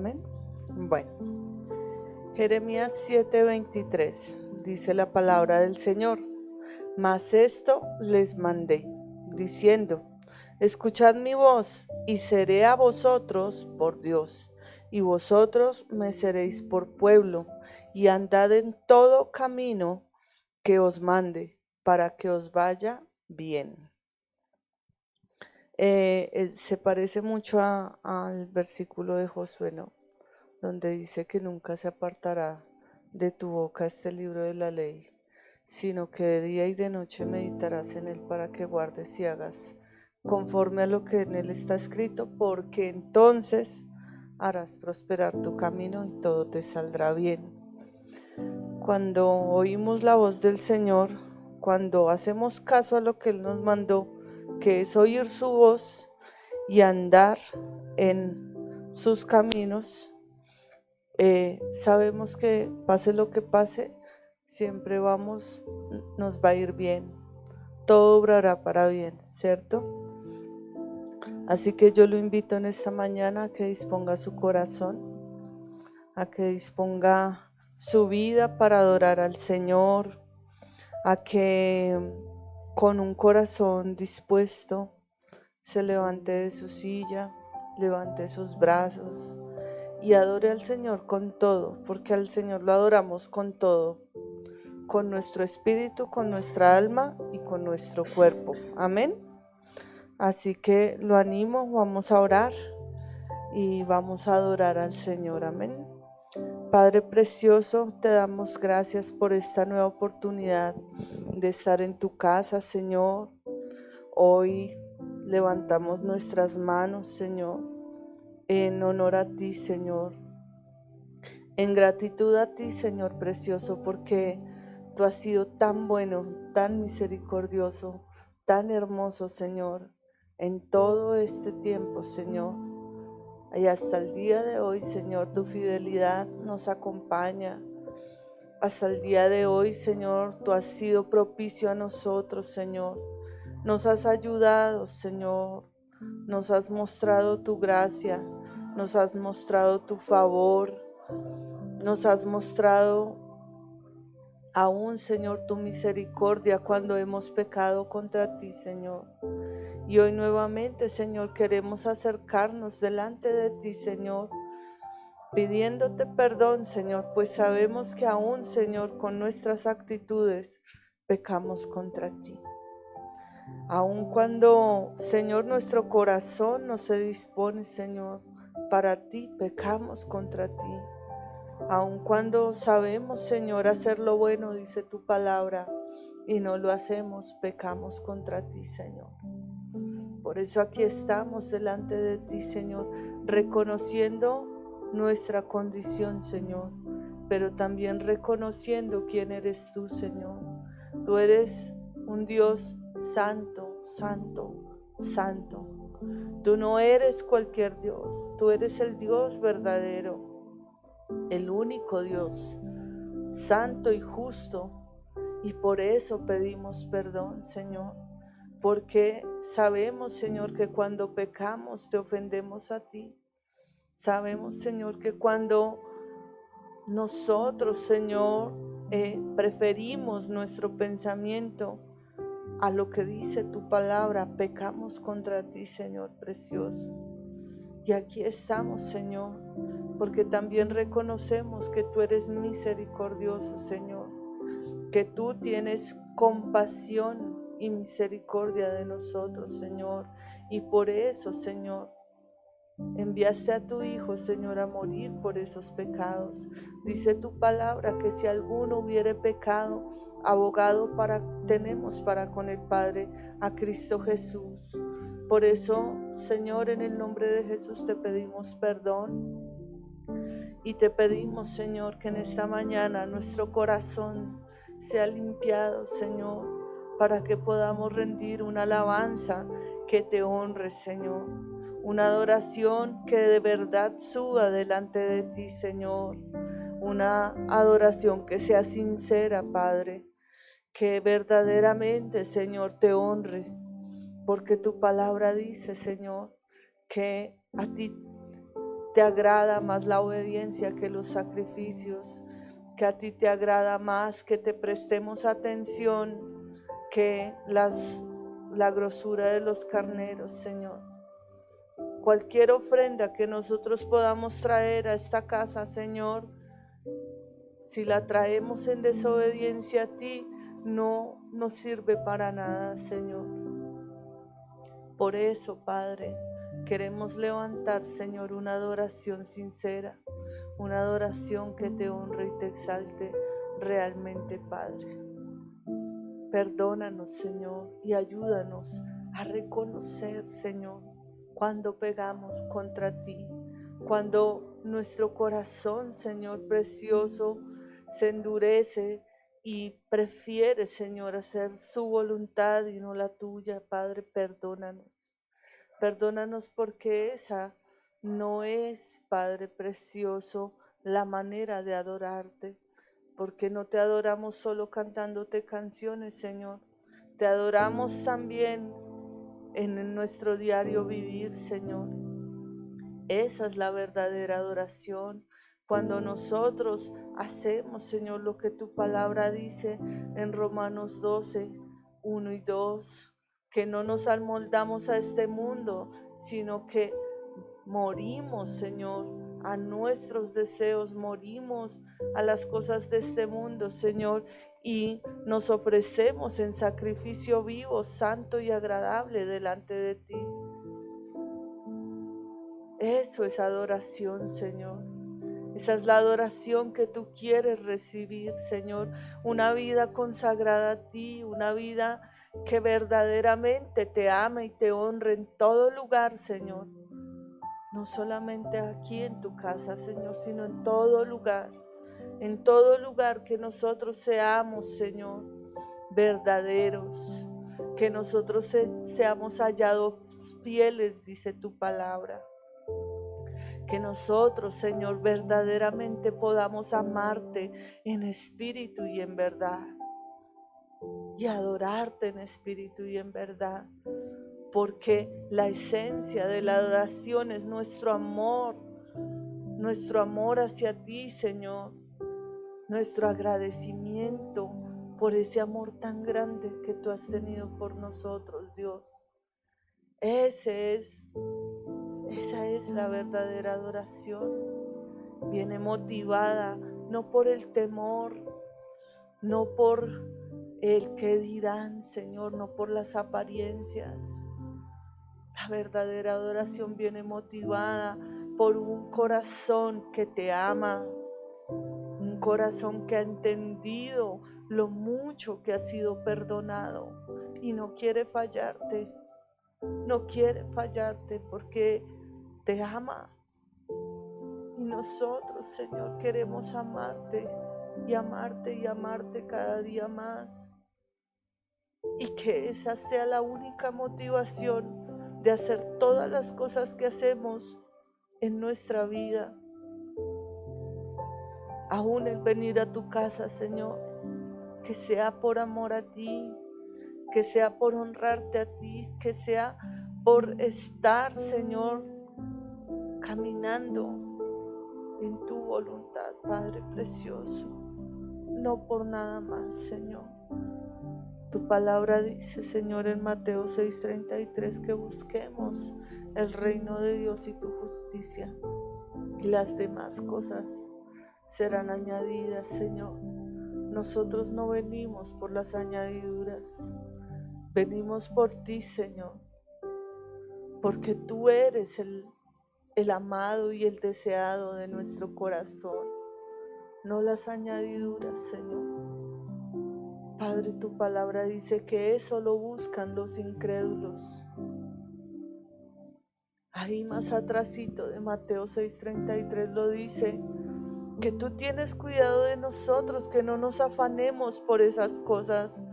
Amén. Bueno, Jeremías 7:23 dice la palabra del Señor: Mas esto les mandé, diciendo: Escuchad mi voz, y seré a vosotros por Dios, y vosotros me seréis por pueblo, y andad en todo camino que os mande, para que os vaya bien. Se parece mucho al versículo de Josué, ¿no? Donde dice que nunca se apartará de tu boca este libro de la ley, sino que de día y de noche meditarás en él para que guardes y hagas conforme a lo que en él está escrito, porque entonces harás prosperar tu camino y todo te saldrá bien. Cuando oímos la voz del Señor, cuando hacemos caso a lo que Él nos mandó, que es oír su voz y andar en sus caminos, sabemos que pase lo que pase, siempre nos va a ir bien, todo obrará para bien, ¿cierto? Así que yo lo invito en esta mañana a que disponga su corazón, a que disponga su vida para adorar al Señor, a que con un corazón dispuesto se levante de su silla, levante sus brazos y adore al Señor con todo, porque al Señor lo adoramos con todo, con nuestro espíritu, con nuestra alma y con nuestro cuerpo. Amén. Así que lo animo, vamos a orar y vamos a adorar al Señor. Amén. Padre precioso, te damos gracias por esta nueva oportunidad de estar en tu casa, Señor. Hoy levantamos nuestras manos, Señor, en honor a ti, Señor, en gratitud a ti, Señor precioso, porque tú has sido tan bueno, tan misericordioso, tan hermoso, Señor, en todo este tiempo, Señor. Y hasta el día de hoy, Señor, tu fidelidad nos acompaña. Hasta el día de hoy, Señor, tú has sido propicio a nosotros, Señor. Nos has ayudado, Señor. Nos has mostrado tu gracia. Nos has mostrado tu favor. Nos has mostrado aún, Señor, tu misericordia cuando hemos pecado contra ti, Señor. Y hoy nuevamente, Señor, queremos acercarnos delante de ti, Señor, pidiéndote perdón, Señor, pues sabemos que aún, Señor, con nuestras actitudes pecamos contra ti. Aun cuando, Señor, nuestro corazón no se dispone, Señor, para ti, pecamos contra ti. Aun cuando sabemos, Señor, hacer lo bueno, dice tu palabra, y no lo hacemos, pecamos contra ti, Señor. Por eso aquí estamos delante de ti, Señor, reconociendo nuestra condición, Señor, pero también reconociendo quién eres tú, Señor. Tú eres un Dios santo, santo, santo. Tú no eres cualquier Dios, tú eres el Dios verdadero, el único Dios, santo y justo. Y por eso pedimos perdón, Señor, porque sabemos, Señor, que cuando pecamos te ofendemos a ti. Sabemos, Señor, que cuando nosotros, Señor, preferimos nuestro pensamiento a lo que dice tu palabra, pecamos contra ti, Señor precioso. Y aquí estamos, Señor, porque también reconocemos que tú eres misericordioso, Señor, que tú tienes compasión y misericordia de nosotros, Señor. Y por eso, Señor, enviaste a tu Hijo, Señor, a morir por esos pecados. Dice tu palabra que si alguno hubiere pecado, abogado tenemos para con el Padre, a Cristo Jesús. Por eso, Señor, en el nombre de Jesús te pedimos perdón y te pedimos, Señor, que en esta mañana nuestro corazón sea limpiado, Señor, para que podamos rendir una alabanza que te honre, Señor. Una adoración que de verdad suba delante de ti, Señor. Una adoración que sea sincera, Padre. Que verdaderamente, Señor, te honre. Porque tu palabra dice, Señor, que a ti te agrada más la obediencia que los sacrificios, que a ti te agrada más que te prestemos atención que la grosura de los carneros, Señor. Cualquier ofrenda que nosotros podamos traer a esta casa, Señor, si la traemos en desobediencia a ti, no nos sirve para nada, Señor. Por eso, Padre, queremos levantar, Señor, una adoración sincera, una adoración que te honre y te exalte realmente, Padre. Perdónanos, Señor, y ayúdanos a reconocer, Señor, cuando pegamos contra ti, cuando nuestro corazón, Señor precioso, se endurece y prefiere, Señor, hacer su voluntad y no la tuya. Padre, perdónanos. Perdónanos porque esa no es, Padre precioso, la manera de adorarte. Porque no te adoramos solo cantándote canciones, Señor. Te adoramos también en nuestro diario vivir, Señor. Esa es la verdadera adoración. Cuando nosotros hacemos, Señor, lo que tu palabra dice en Romanos 12, 1 y 2, que no nos amoldamos a este mundo, sino que morimos, Señor, a nuestros deseos, morimos a las cosas de este mundo, Señor, y nos ofrecemos en sacrificio vivo, santo y agradable delante de ti. Eso es adoración, Señor. Esa es la adoración que tú quieres recibir, Señor. Una vida consagrada a ti, una vida que verdaderamente te ame y te honre en todo lugar, Señor. No solamente aquí en tu casa, Señor, sino en todo lugar. En todo lugar que nosotros seamos, Señor, verdaderos. Que nosotros seamos hallados fieles, dice tu palabra. Que nosotros, Señor, verdaderamente podamos amarte en espíritu y en verdad. Y adorarte en espíritu y en verdad. Porque la esencia de la adoración es nuestro amor hacia ti, Señor. Nuestro agradecimiento por ese amor tan grande que tú has tenido por nosotros, Dios. Esa es la verdadera adoración. Viene motivada no por el temor, no por el que dirán, Señor, no por las apariencias. La verdadera adoración viene motivada por un corazón que te ama, un corazón que ha entendido lo mucho que ha sido perdonado y no quiere fallarte. No quiere fallarte porque te ama. Y nosotros, Señor, queremos amarte y amarte y amarte cada día más. Y que esa sea la única motivación de hacer todas las cosas que hacemos en nuestra vida. Aún el venir a tu casa, Señor, que sea por amor a ti, que sea por honrarte a ti, que sea por estar, Señor, caminando en tu voluntad, Padre precioso, no por nada más, Señor. Tu palabra dice, Señor, en Mateo 6:33, que busquemos el reino de Dios y tu justicia, y las demás cosas serán añadidas, Señor. Nosotros no venimos por las añadiduras, venimos por ti, Señor, porque tú eres el amado y el deseado de nuestro corazón, no las añadiduras, Señor. Padre, tu palabra dice que eso lo buscan los incrédulos. Ahí más atrásito de Mateo 6:33 lo dice, que tú tienes cuidado de nosotros, que no nos afanemos por esas cosas,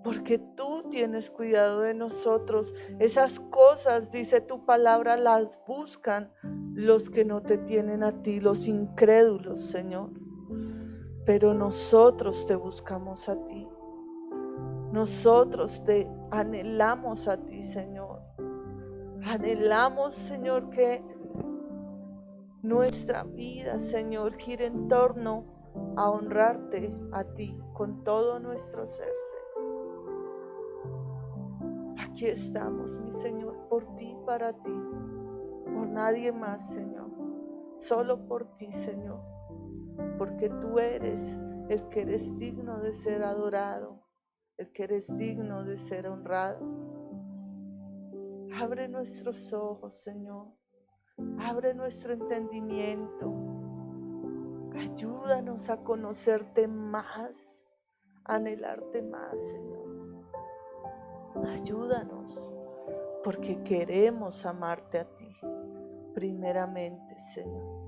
porque tú tienes cuidado de nosotros. Esas cosas, dice tu palabra, las buscan los que no te tienen a ti, los incrédulos, Señor. Pero nosotros te buscamos a ti. Nosotros te anhelamos a ti, Señor. Anhelamos, Señor, que Nuestra vida, Señor, gira en torno a honrarte a ti con todo nuestro ser, Señor. Aquí estamos, mi Señor, por ti, para ti, por nadie más, Señor. Solo por ti, Señor, porque tú eres el que eres digno de ser adorado, el que eres digno de ser honrado. Abre nuestros ojos, Señor. Abre nuestro entendimiento. Ayúdanos a conocerte más, a anhelarte más, Señor. Ayúdanos, porque queremos amarte a ti, primeramente, Señor.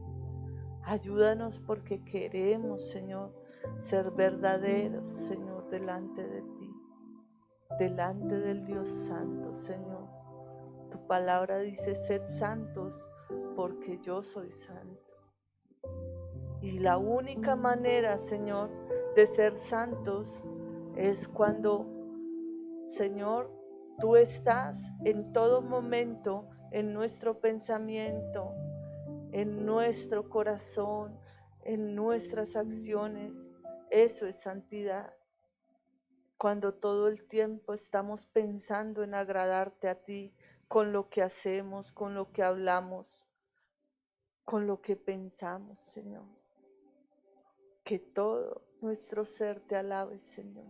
Ayúdanos porque queremos, Señor, ser verdaderos, Señor, delante de ti, delante del Dios Santo, Señor. Tu palabra dice: sed santos porque yo soy santo. Y la única manera, Señor, de ser santos es cuando, Señor, tú estás en todo momento en nuestro pensamiento, en nuestro corazón, en nuestras acciones. Eso es santidad. Cuando todo el tiempo estamos pensando en agradarte a ti, con lo que hacemos, con lo que hablamos, con lo que pensamos, Señor. Que todo nuestro ser te alabe, Señor,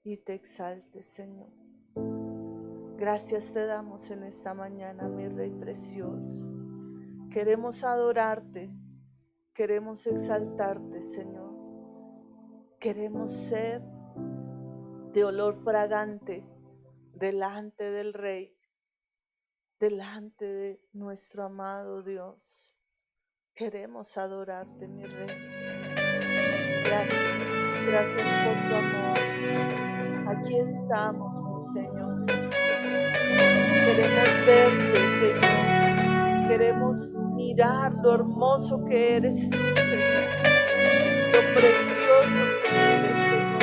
y te exalte, Señor. Gracias te damos en esta mañana, mi Rey precioso. Queremos adorarte, queremos exaltarte, Señor. Queremos ser de olor fragante delante del Rey, delante de nuestro amado Dios. Queremos adorarte, mi Rey. Gracias por tu amor. Aquí estamos, mi Señor. Queremos verte, Señor. Queremos mirar lo hermoso que eres tú, Señor. Lo precioso que eres, Señor.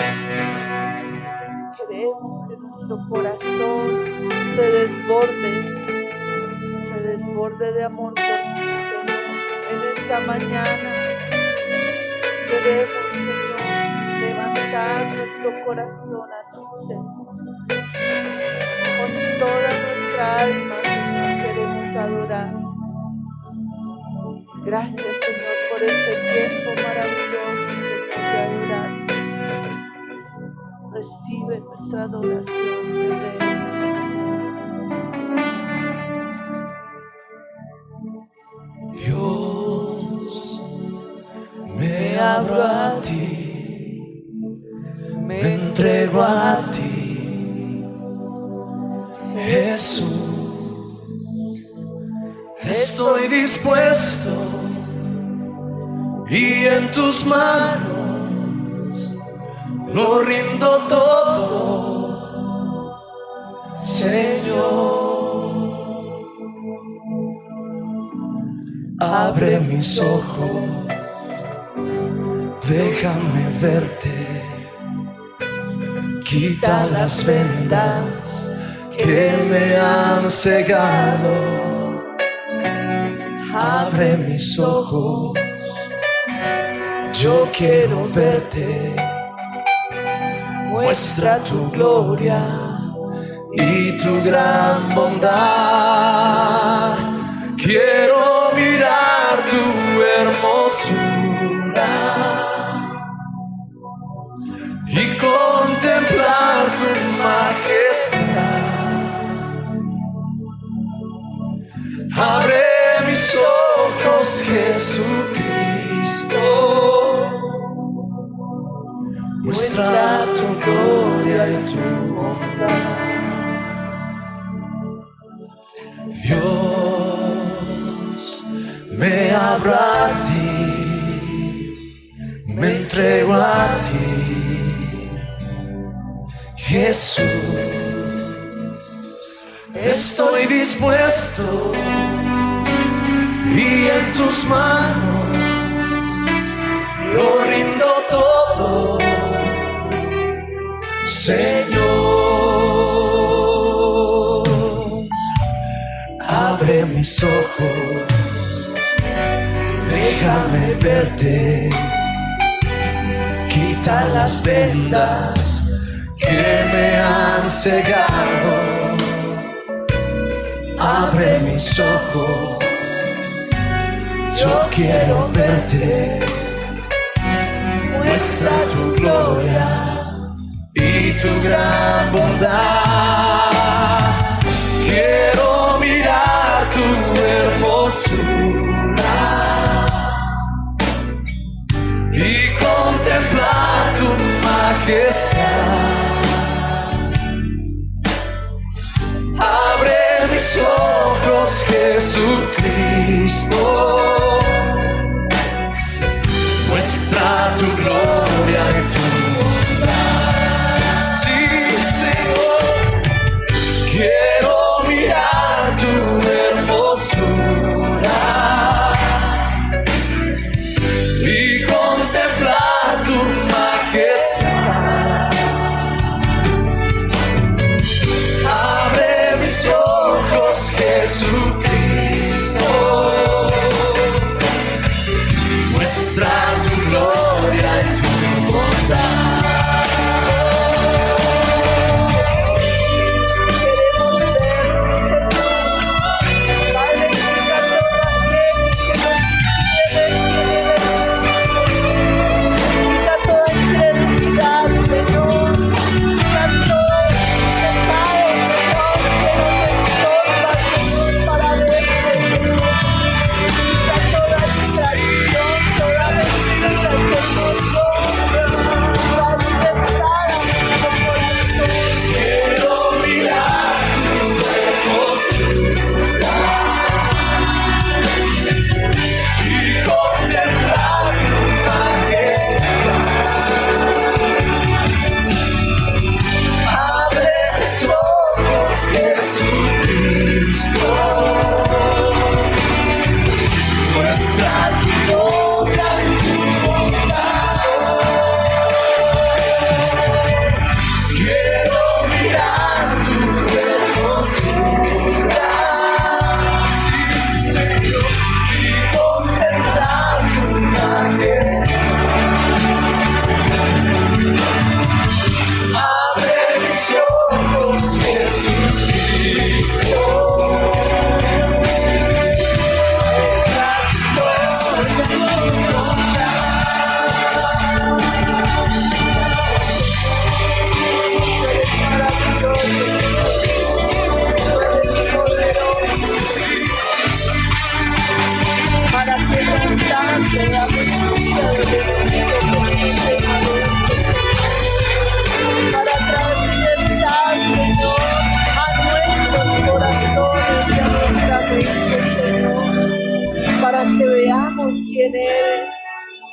Queremos que nuestro corazón se desborde de amor por ti, Señor. En esta mañana queremos, Señor, levantar nuestro corazón a ti, Señor. Con toda nuestra alma, Señor, queremos adorar. Gracias, Señor, por este tiempo maravilloso, Señor, de adorar. Recibe nuestra adoración, mi Rey. Dios, me abro a ti, me entrego a ti, Jesús. Estoy dispuesto y en tus manos lo rindo todo, Señor. Abre mis ojos, déjame verte, quita las vendas que me han cegado. Abre mis ojos, yo quiero verte. Muestra tu gloria y tu gran bondad. Quiero mirar tu hermosura y contemplar tu majestad. Abre mis ojos, Jesucristo. Muestra tu gloria y tu bondad. Dios, me abro a ti, me entrego a ti, Jesús. Estoy dispuesto y en tus manos lo rindo todo, Señor. Abre mis ojos, déjame verte. Quita las vendas que me han cegado. Abre mis ojos, yo quiero verte. Muestra tu gloria y tu gran bondad. Quiero mirar tu hermosura y contemplar tu majestad. Abre mis ojos, Jesucristo. Muestra tu gloria y tu bondad. Sí, Señor, quiero mirar tu hermosura y contemplar tu majestad. Abre mis ojos, Jesucristo. Muestra tu gloria y tu bondad. Quita toda incredulidad, Señor. Quita todo pecado, Señor, que nos estorba, Señor, para verte, Señor. Quita toda distracción, toda mentira, Señor. Para libertar a nuestro corazón. Quiero mirar tu hermosura y contemplar tu majestad. Abre mis ojos, Jesucristo. Muestra tu gloria y tu bondad. Quiero mirar tu hermosura, sí, Señor, y contemplar tu majestad. Abre mis ojos, Jesucristo. Muestra tu Para quebrantarte la mentira del enemigo que nos deja verte. Para traer libertad, Señor, a nuestros corazones y a nuestra mente, Señor. Para que veamos quién eres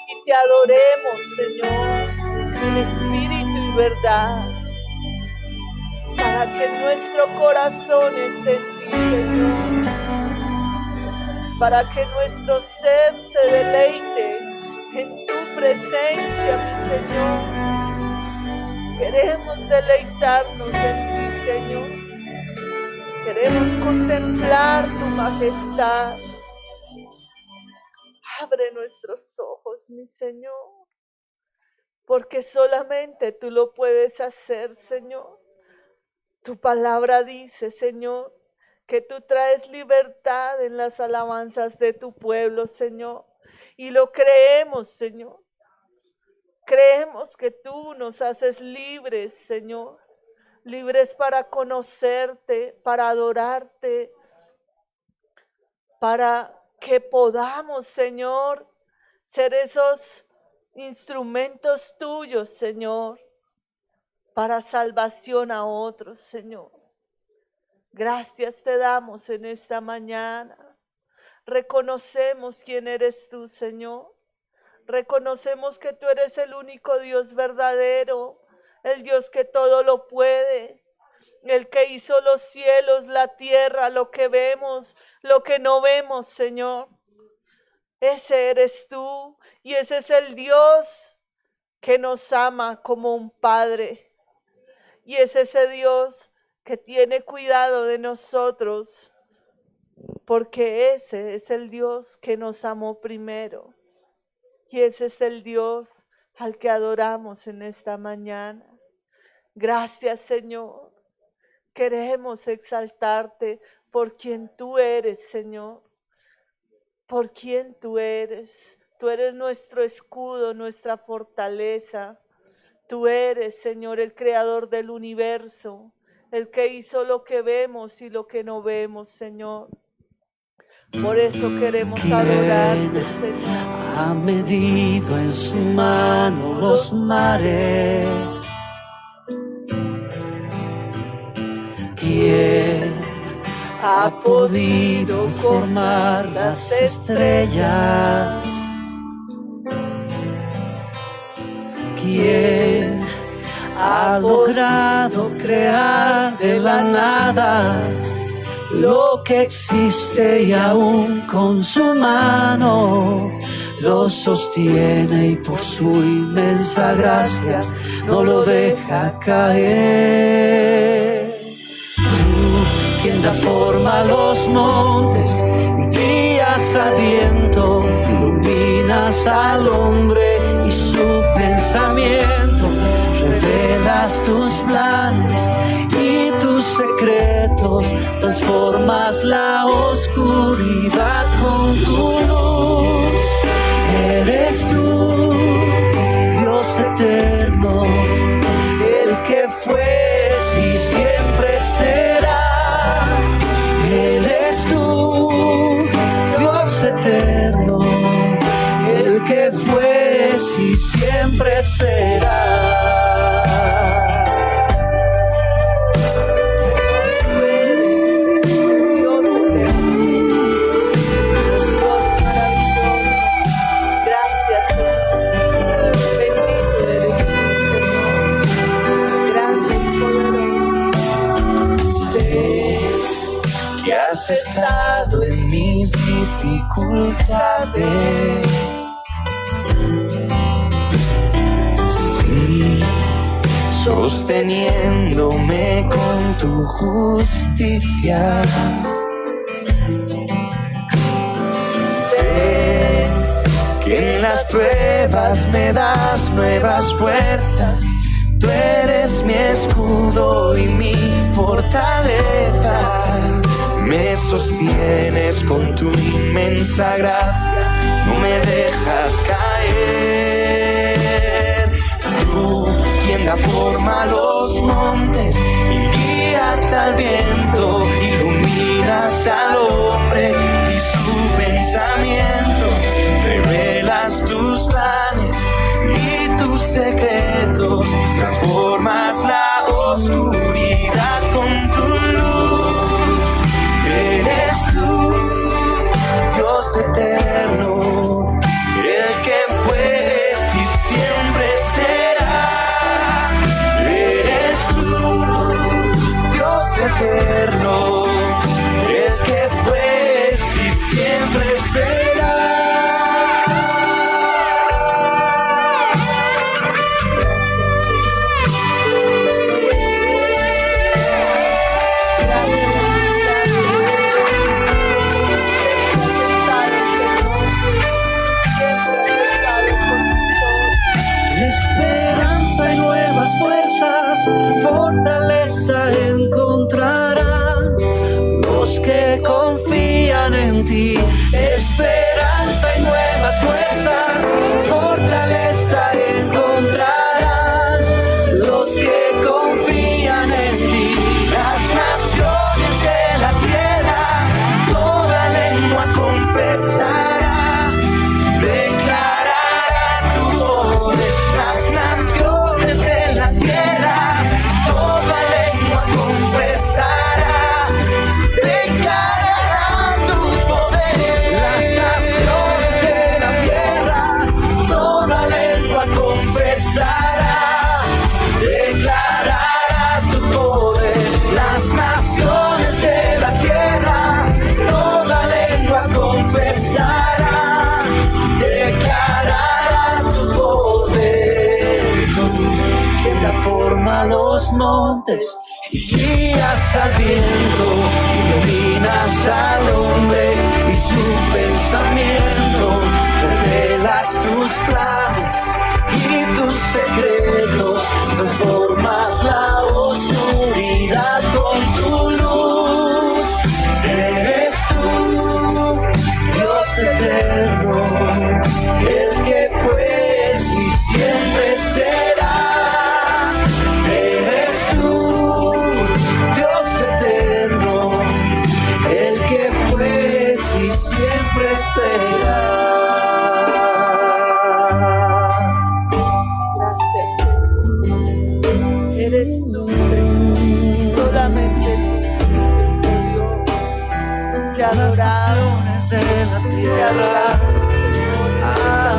y te adoremos, Señor, en espíritu y verdad. Para que nuestro corazón esté en ti, Señor. Para que nuestro ser se deleite en tu presencia, mi Señor. Queremos deleitarnos en ti, Señor. Queremos contemplar tu majestad. Abre nuestros ojos, mi Señor, porque solamente tú lo puedes hacer, Señor. Tu palabra dice, Señor, que tú traes libertad en las alabanzas de tu pueblo, Señor. Y lo creemos, Señor. Creemos que tú nos haces libres, Señor. Libres para conocerte, para adorarte, para que podamos, Señor, ser esos instrumentos tuyos, Señor, para salvación a otros, Señor. Gracias te damos en esta mañana. Reconocemos quién eres tú, Señor. Reconocemos que tú eres el único Dios verdadero, el Dios que todo lo puede, el que hizo los cielos, la tierra, lo que vemos, lo que no vemos, Señor. Ese eres tú y ese es el Dios que nos ama como un padre. Y es ese Dios que tiene cuidado de nosotros porque ese es el Dios que nos amó primero. Y ese es el Dios al que adoramos en esta mañana. Gracias, Señor. Queremos exaltarte por quien tú eres, Señor. Por quien tú eres. Tú eres nuestro escudo, nuestra fortaleza. Tú eres, Señor, el creador del universo, el que hizo lo que vemos y lo que no vemos, Señor. Por eso queremos adorarte, Señor. Ha medido en su mano los mares. ¿Quién ha podido formar las estrellas? ¿Quién ha logrado crear de la nada lo que existe y aún con su mano lo sostiene y por su inmensa gracia no lo deja caer? Tú, quien da forma a los montes y guías al viento, iluminas al hombre y su pensamiento, revelas tus planes y tus secretos, transformas la oscuridad con tu luz. Eres tú, Dios eterno, el que fue y siempre será. Eres tú, Dios eterno, el que fue y siempre será. Has estado en mis dificultades, sí, sosteniéndome con tu justicia. Sé que en las pruebas me das nuevas fuerzas. Tú eres mi escudo y mi fortaleza. Me sostienes con tu inmensa gracia, no me dejas caer. Tú, quien da forma a los montes y guías al viento, iluminas al hombre y su pensamiento, revelas tus planes y tus secretos, transformas la oscuridad con tu luz. Eres tú, Dios eterno, el que fue y siempre será. Eres tú, Dios eterno, el que fue y siempre será. Fortaleza encontrarán los que confían en ti. Esperanza y nuevas fuerzas, fortaleza encontrarán los que confían en ti. Las naciones de la tierra, toda lengua confesará, declarará tu poder. Las naciones de la tierra, forma los montes guías al viento, dominas al hombre y su pensamiento, revelas tus planes y tus secretos, transformas la oscuridad con tu luz. Eres tú, Dios eterno, el que fue y siempre será. Eres tú, Dios eterno, el que fue y siempre será. Eres tú, Señor, solamente tú, precioso Dios. Te Las adoramos, naciones de la te tierra adoramos, Señor.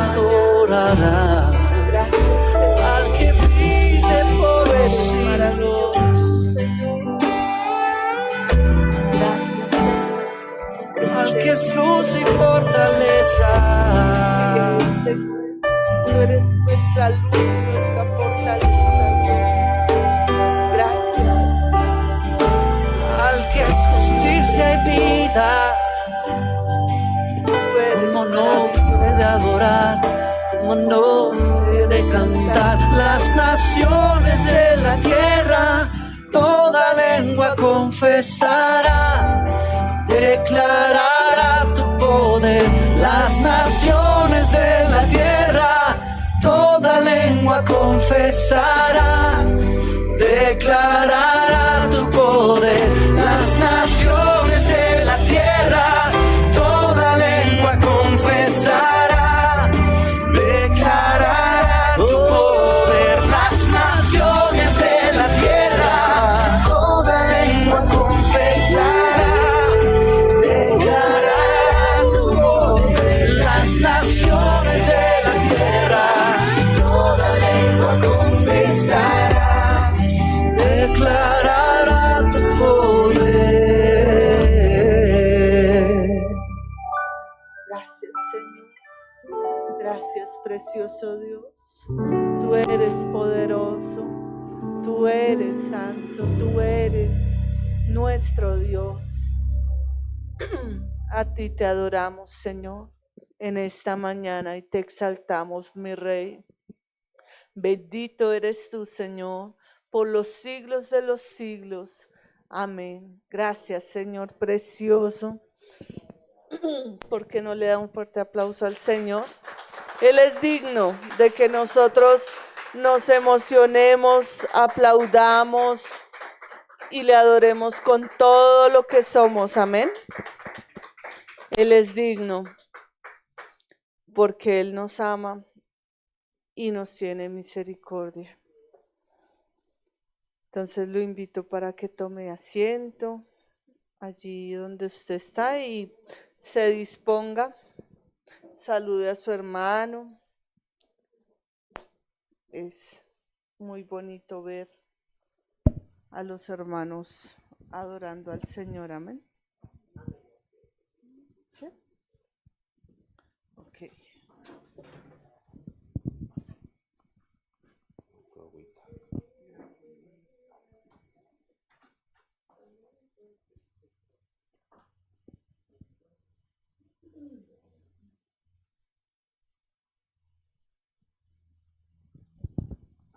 adorarán Gracias, Señor. al que vive por Tú los eres siglos. maravilloso, Señor. Gracias, Señor. Tu Al que presencia, es luz y fortaleza, Señor. Tú eres nuestra luz y nuestra fortaleza, Dios. Gracias. al que es justicia y vida, Tú eres como no maravilloso. puede adorar, como no puede cantar. Las naciones de la tierra, toda lengua confesará, declarará tu poder. Las naciones de la tierra, toda lengua confesará, declarará tu poder. Las naciones de la tierra, toda lengua confesará, declarará tu poder. Las naciones de la tierra, toda lengua confesará, declarará tu poder. Las naciones de la tierra, toda lengua confesará, declarará tu poder. Gracias, Señor. Gracias, precioso Dios. Tú eres poderoso. Tú eres santo. Tú eres nuestro Dios. A ti te adoramos, Señor, en esta mañana y te exaltamos, mi Rey. Bendito eres tú, Señor, por los siglos de los siglos. Amén. Gracias, Señor precioso. ¿Por qué no le da un fuerte aplauso al Señor? Él es digno de que nosotros nos emocionemos, aplaudamos y le adoremos con todo lo que somos. Amén. Él es digno porque Él nos ama y nos tiene misericordia. Entonces lo invito para que tome asiento allí donde usted está y se disponga. Salude a su hermano. Es muy bonito ver a los hermanos adorando al Señor. Amén. ¿Sí? Ok.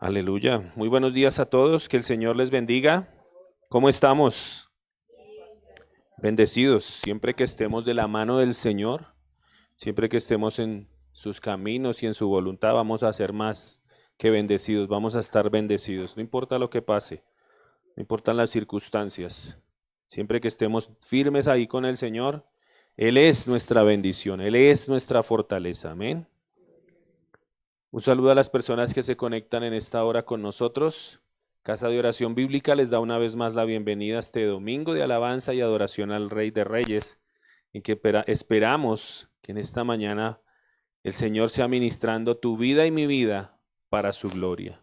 Aleluya. Muy buenos días a todos. Que el Señor les bendiga. ¿Cómo estamos? Bendecidos. Siempre que estemos de la mano del Señor, siempre que estemos en sus caminos y en su voluntad, vamos a ser más que bendecidos. Vamos a estar bendecidos. No importa lo que pase, no importan las circunstancias. Siempre que estemos firmes ahí con el Señor, Él es nuestra bendición. Él es nuestra fortaleza. Amén. Un saludo a las personas que se conectan en esta hora con nosotros. Casa de Oración Bíblica les da una vez más la bienvenida a este domingo de alabanza y adoración al Rey de Reyes, en que esperamos que en esta mañana el Señor sea ministrando tu vida y mi vida para su gloria.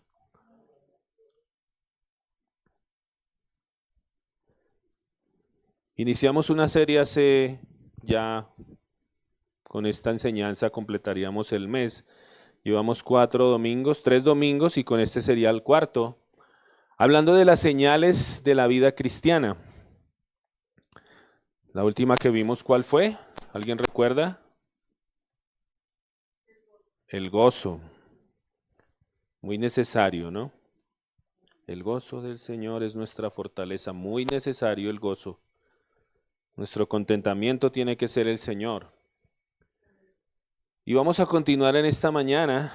Iniciamos una serie hace ya, con esta enseñanza completaríamos el mes. Llevamos 3 domingos y con este sería el cuarto, Hablando de las señales de la vida cristiana. La última que vimos, ¿cuál fue? ¿Alguien recuerda? El gozo. Muy necesario, ¿no? El gozo del Señor es nuestra fortaleza. Muy necesario el gozo. Nuestro contentamiento tiene que ser el Señor. Y vamos a continuar en esta mañana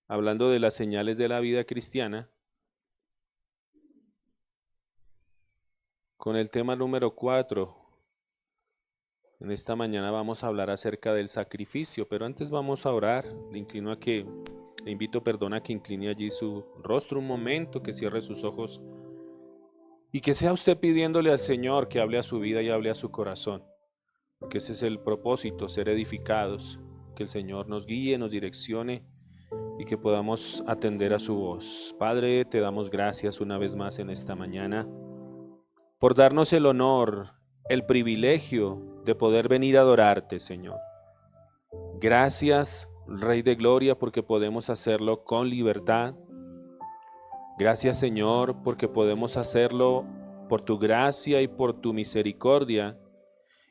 hablando de las señales de la vida cristiana con el tema número 4. En esta mañana vamos a hablar acerca del sacrificio, pero antes vamos a orar. Le invito a que incline allí su rostro un momento, que cierre sus ojos y que sea usted pidiéndole al Señor que hable a su vida y hable a su corazón, porque ese es el propósito, ser edificados, que el Señor nos guíe, nos direccione y que podamos atender a su voz. Padre, te damos gracias una vez más en esta mañana por darnos el honor, el privilegio de poder venir a adorarte, Señor. Gracias, Rey de Gloria, porque podemos hacerlo con libertad. Gracias, Señor, porque podemos hacerlo por tu gracia y por tu misericordia,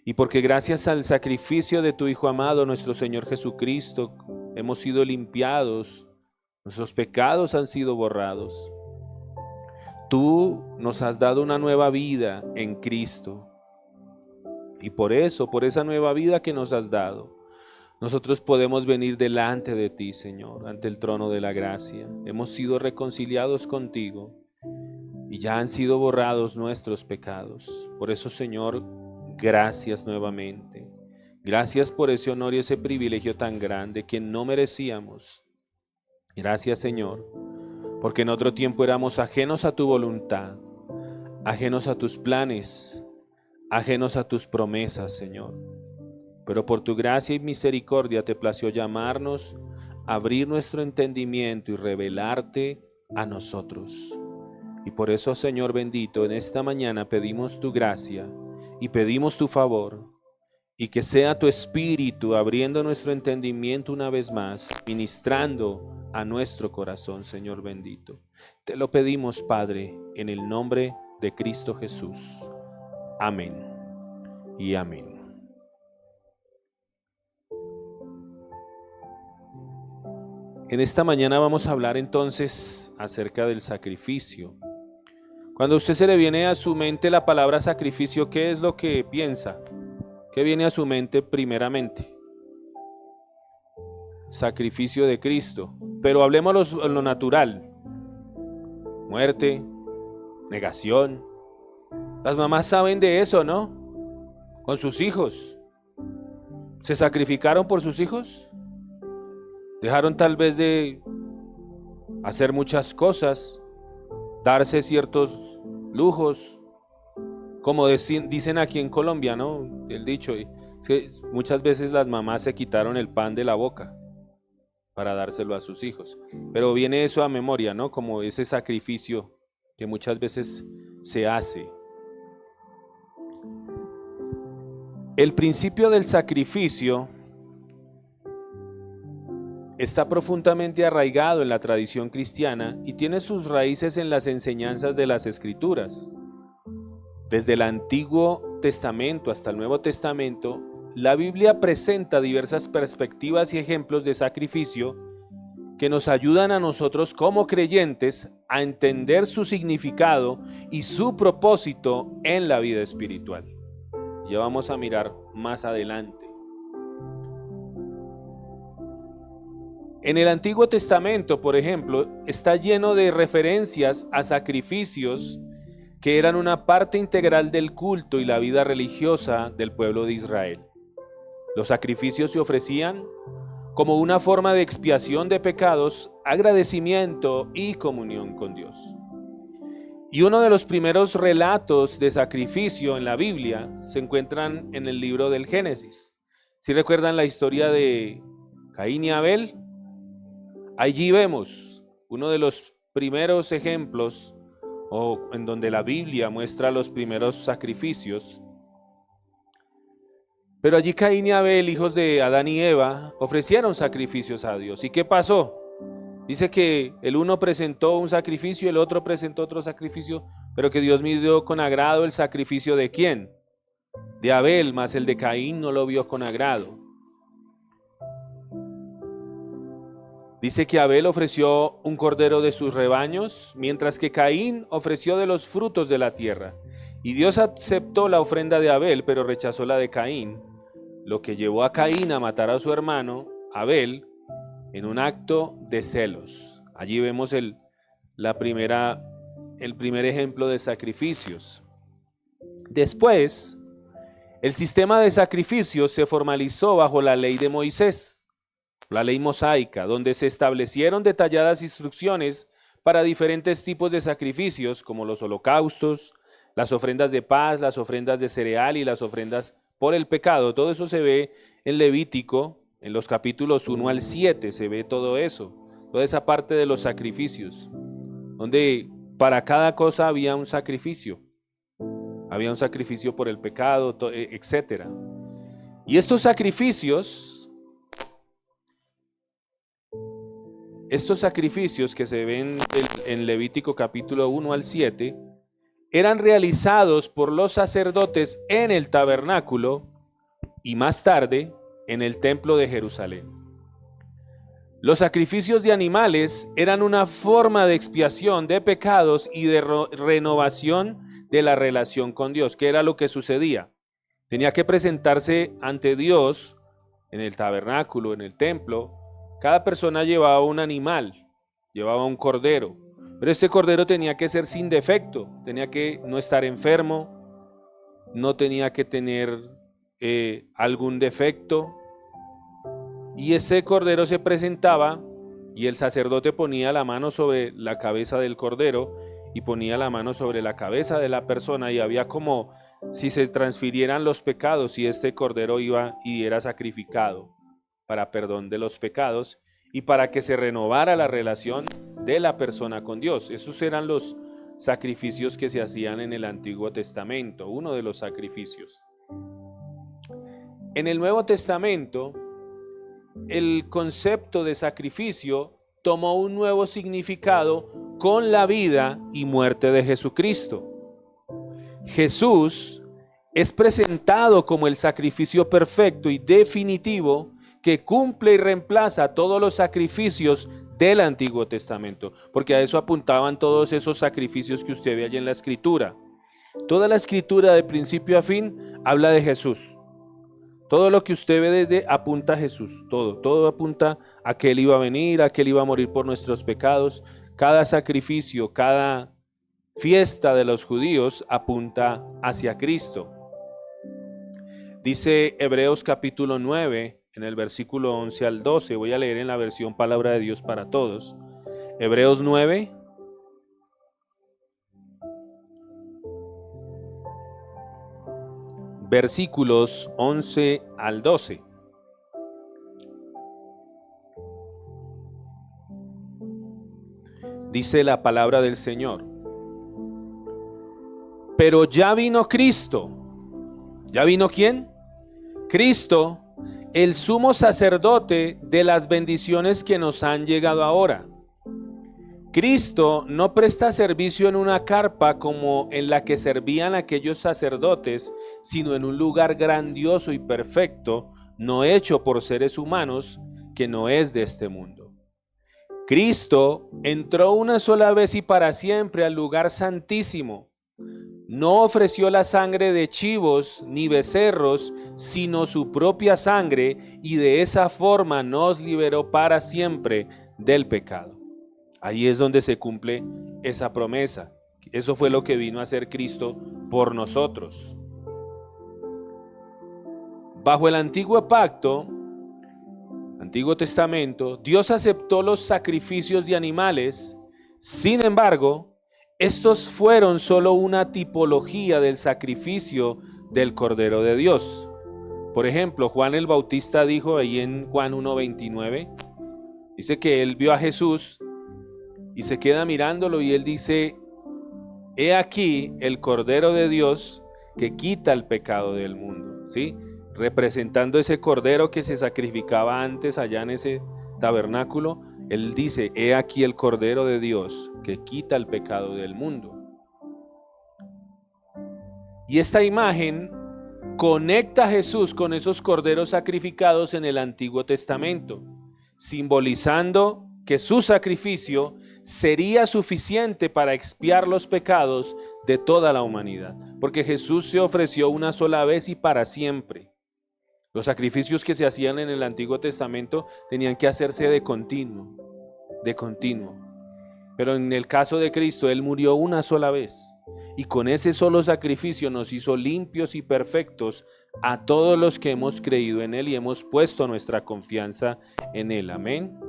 y porque gracias al sacrificio de tu Hijo amado, nuestro Señor Jesucristo, hemos sido limpiados, nuestros pecados han sido borrados. Tú nos has dado una nueva vida en Cristo, y por eso, por esa nueva vida que nos has dado, nosotros podemos venir delante de ti, Señor, ante el trono de la gracia. Hemos sido reconciliados contigo y ya han sido borrados nuestros pecados. Por eso, Señor, gracias nuevamente. Gracias por ese honor y ese privilegio tan grande que no merecíamos. Gracias, Señor, porque en otro tiempo éramos ajenos a tu voluntad, ajenos a tus planes, ajenos a tus promesas, Señor. Pero por tu gracia y misericordia te plació llamarnos, abrir nuestro entendimiento y revelarte a nosotros. Y por eso, Señor bendito, en esta mañana pedimos tu gracia y pedimos tu favor, y que sea tu Espíritu abriendo nuestro entendimiento una vez más, ministrando a nuestro corazón, Señor bendito. Te lo pedimos, Padre, en el nombre de Cristo Jesús. Amén y amén. En esta mañana vamos a hablar entonces acerca del sacrificio. Cuando a usted se le viene a su mente la palabra sacrificio, ¿qué es lo que piensa? ¿Qué viene a su mente primeramente? Sacrificio de Cristo. Pero hablemos lo natural. Muerte, negación. Las mamás saben de eso, ¿no? Con sus hijos. ¿Se sacrificaron por sus hijos? Dejaron tal vez de hacer muchas cosas, darse ciertos lujos, como dicen aquí en Colombia, ¿no? El dicho, es que muchas veces las mamás se quitaron el pan de la boca para dárselo a sus hijos. Pero viene eso a memoria, ¿no? Como ese sacrificio que muchas veces se hace. El principio del sacrificio está profundamente arraigado en la tradición cristiana y tiene sus raíces en las enseñanzas de las Escrituras. Desde el Antiguo Testamento hasta el Nuevo Testamento, la Biblia presenta diversas perspectivas y ejemplos de sacrificio que nos ayudan a nosotros como creyentes a entender su significado y su propósito en la vida espiritual. Ya vamos a mirar más adelante. En el Antiguo Testamento, por ejemplo, está lleno de referencias a sacrificios que eran una parte integral del culto y la vida religiosa del pueblo de Israel. Los sacrificios se ofrecían como una forma de expiación de pecados, agradecimiento y comunión con Dios. Y uno de los primeros relatos de sacrificio en la Biblia se encuentran en el libro del Génesis. ¿Sí recuerdan la historia de Caín y Abel? Allí vemos uno de los primeros ejemplos o en donde la Biblia muestra los primeros sacrificios. Pero allí Caín y Abel, hijos de Adán y Eva, ofrecieron sacrificios a Dios. ¿Y qué pasó? Dice que el uno presentó un sacrificio, el otro presentó otro sacrificio, pero que Dios midió con agrado el sacrificio ¿de quién? De Abel, mas el de Caín no lo vio con agrado. Dice que Abel ofreció un cordero de sus rebaños, mientras que Caín ofreció de los frutos de la tierra. Y Dios aceptó la ofrenda de Abel, pero rechazó la de Caín, lo que llevó a Caín a matar a su hermano Abel en un acto de celos. Allí vemos el primer ejemplo de sacrificios. Después, el sistema de sacrificios se formalizó bajo la ley de Moisés, la ley mosaica, donde se establecieron detalladas instrucciones para diferentes tipos de sacrificios, como los holocaustos, las ofrendas de paz, las ofrendas de cereal y las ofrendas por el pecado. Todo eso se ve en Levítico, en los capítulos 1 al 7, se ve todo eso, toda esa parte de los sacrificios, donde para cada cosa había un sacrificio. Había un sacrificio por el pecado, etc. Y estos sacrificios que se ven en Levítico capítulo 1 al 7, eran realizados por los sacerdotes en el tabernáculo y más tarde en el templo de Jerusalén. Los sacrificios de animales eran una forma de expiación de pecados y de renovación de la relación con Dios. ¿Qué era lo que sucedía? Tenía que presentarse ante Dios en el tabernáculo, en el templo. Cada persona llevaba un animal, llevaba un cordero, pero este cordero tenía que ser sin defecto, tenía que no estar enfermo, no tenía que tener algún defecto, y ese cordero se presentaba y el sacerdote ponía la mano sobre la cabeza del cordero y ponía la mano sobre la cabeza de la persona, y había como si se transfirieran los pecados, y este cordero iba y era sacrificado para perdón de los pecados y para que se renovara la relación de la persona con Dios. Esos eran los sacrificios que se hacían en el Antiguo Testamento, uno de los sacrificios. En el Nuevo Testamento, el concepto de sacrificio tomó un nuevo significado con la vida y muerte de Jesucristo. Jesús es presentado como el sacrificio perfecto y definitivo que cumple y reemplaza todos los sacrificios del Antiguo Testamento, porque a eso apuntaban todos esos sacrificios que usted ve allí en la Escritura. Toda la Escritura de principio a fin habla de Jesús. Todo lo que usted ve desde apunta a Jesús, todo apunta a que Él iba a venir, a que Él iba a morir por nuestros pecados. Cada sacrificio, cada fiesta de los judíos apunta hacia Cristo. Dice Hebreos capítulo 9, en el versículo 11 al 12, voy a leer en la versión Palabra de Dios para Todos. Hebreos 9, versículos 11 al 12. Dice la palabra del Señor: pero ya vino Cristo. ¿Ya vino quién? Cristo, el sumo sacerdote de las bendiciones que nos han llegado ahora. Cristo no presta servicio en una carpa como en la que servían aquellos sacerdotes, sino en un lugar grandioso y perfecto, no hecho por seres humanos, que no es de este mundo. Cristo entró una sola vez y para siempre al lugar santísimo. No ofreció la sangre de chivos ni becerros, sino su propia sangre, y de esa forma nos liberó para siempre del pecado. Ahí es donde se cumple esa promesa. Eso fue lo que vino a hacer Cristo por nosotros. Bajo el antiguo pacto, Antiguo Testamento, Dios aceptó los sacrificios de animales. Sin embargo, estos fueron solo una tipología del sacrificio del Cordero de Dios. Por ejemplo, Juan el Bautista dijo ahí en Juan 1:29, dice que él vio a Jesús y se queda mirándolo y él dice: he aquí el Cordero de Dios que quita el pecado del mundo, ¿sí? Representando ese cordero que se sacrificaba antes allá en ese tabernáculo, Él dice, he aquí el Cordero de Dios que quita el pecado del mundo. Y esta imagen conecta a Jesús con esos corderos sacrificados en el Antiguo Testamento, simbolizando que su sacrificio sería suficiente para expiar los pecados de toda la humanidad, porque Jesús se ofreció una sola vez y para siempre. Los sacrificios que se hacían en el Antiguo Testamento tenían que hacerse de continuo, de continuo. Pero en el caso de Cristo, Él murió una sola vez. Y con ese solo sacrificio nos hizo limpios y perfectos a todos los que hemos creído en Él y hemos puesto nuestra confianza en Él. Amén.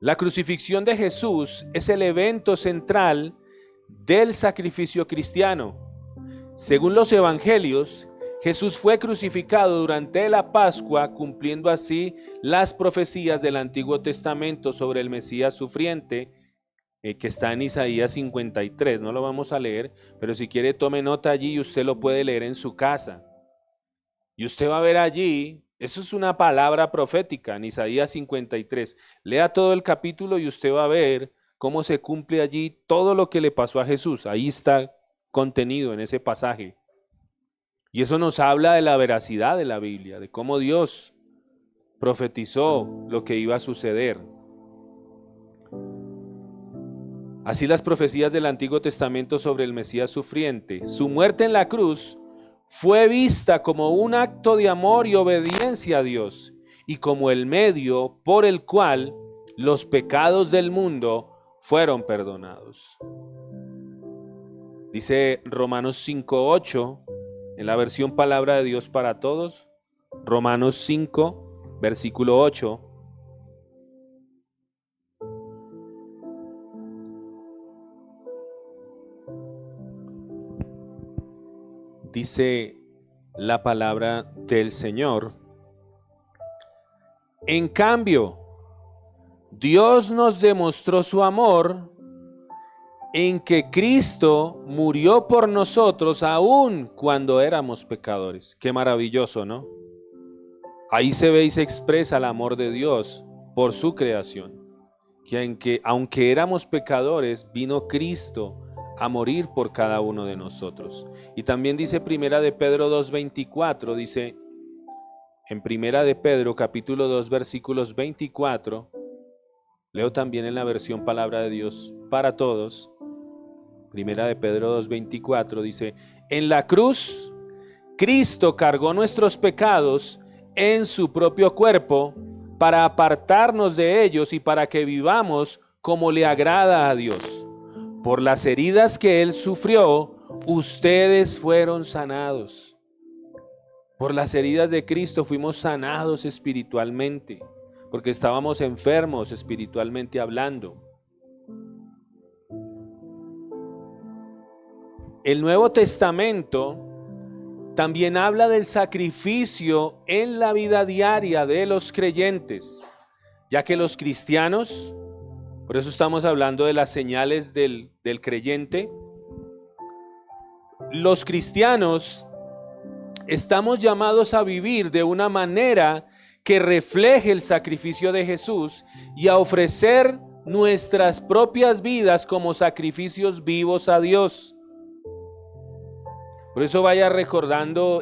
La crucifixión de Jesús es el evento central del sacrificio cristiano. Según los evangelios, Jesús fue crucificado durante la Pascua, cumpliendo así las profecías del Antiguo Testamento sobre el Mesías sufriente, que está en Isaías 53. No lo vamos a leer, pero si quiere tome nota allí y usted lo puede leer en su casa. Y usted va a ver allí, eso es una palabra profética en Isaías 53. Lea todo el capítulo y usted va a ver cómo se cumple allí todo lo que le pasó a Jesús. Ahí está contenido en ese pasaje. Y eso nos habla de la veracidad de la Biblia, de cómo Dios profetizó lo que iba a suceder. Así las profecías del Antiguo Testamento sobre el Mesías sufriente, su muerte en la cruz, fue vista como un acto de amor y obediencia a Dios y como el medio por el cual los pecados del mundo fueron perdonados. Dice Romanos 5:8 en la versión Palabra de Dios para Todos, Romanos 5, versículo 8. Dice la palabra del Señor: en cambio, Dios nos demostró su amor en que Cristo murió por nosotros aun cuando éramos pecadores. Qué maravilloso, ¿no? Ahí se ve y se expresa el amor de Dios por su creación, que aunque éramos pecadores, vino Cristo a morir por cada uno de nosotros. Y también dice Primera de Pedro 2:24, dice en Primera de Pedro capítulo 2 versículos 24, leo también en la versión Palabra de Dios para Todos. Primera de Pedro 2:24 dice: en la cruz Cristo cargó nuestros pecados en su propio cuerpo para apartarnos de ellos y para que vivamos como le agrada a Dios. Por las heridas que Él sufrió, ustedes fueron sanados. Por las heridas de Cristo fuimos sanados espiritualmente, porque estábamos enfermos espiritualmente hablando. El Nuevo Testamento también habla del sacrificio en la vida diaria de los creyentes, ya que los cristianos, por eso estamos hablando de las señales del creyente, los cristianos estamos llamados a vivir de una manera que refleje el sacrificio de Jesús y a ofrecer nuestras propias vidas como sacrificios vivos a Dios. Por eso vaya recordando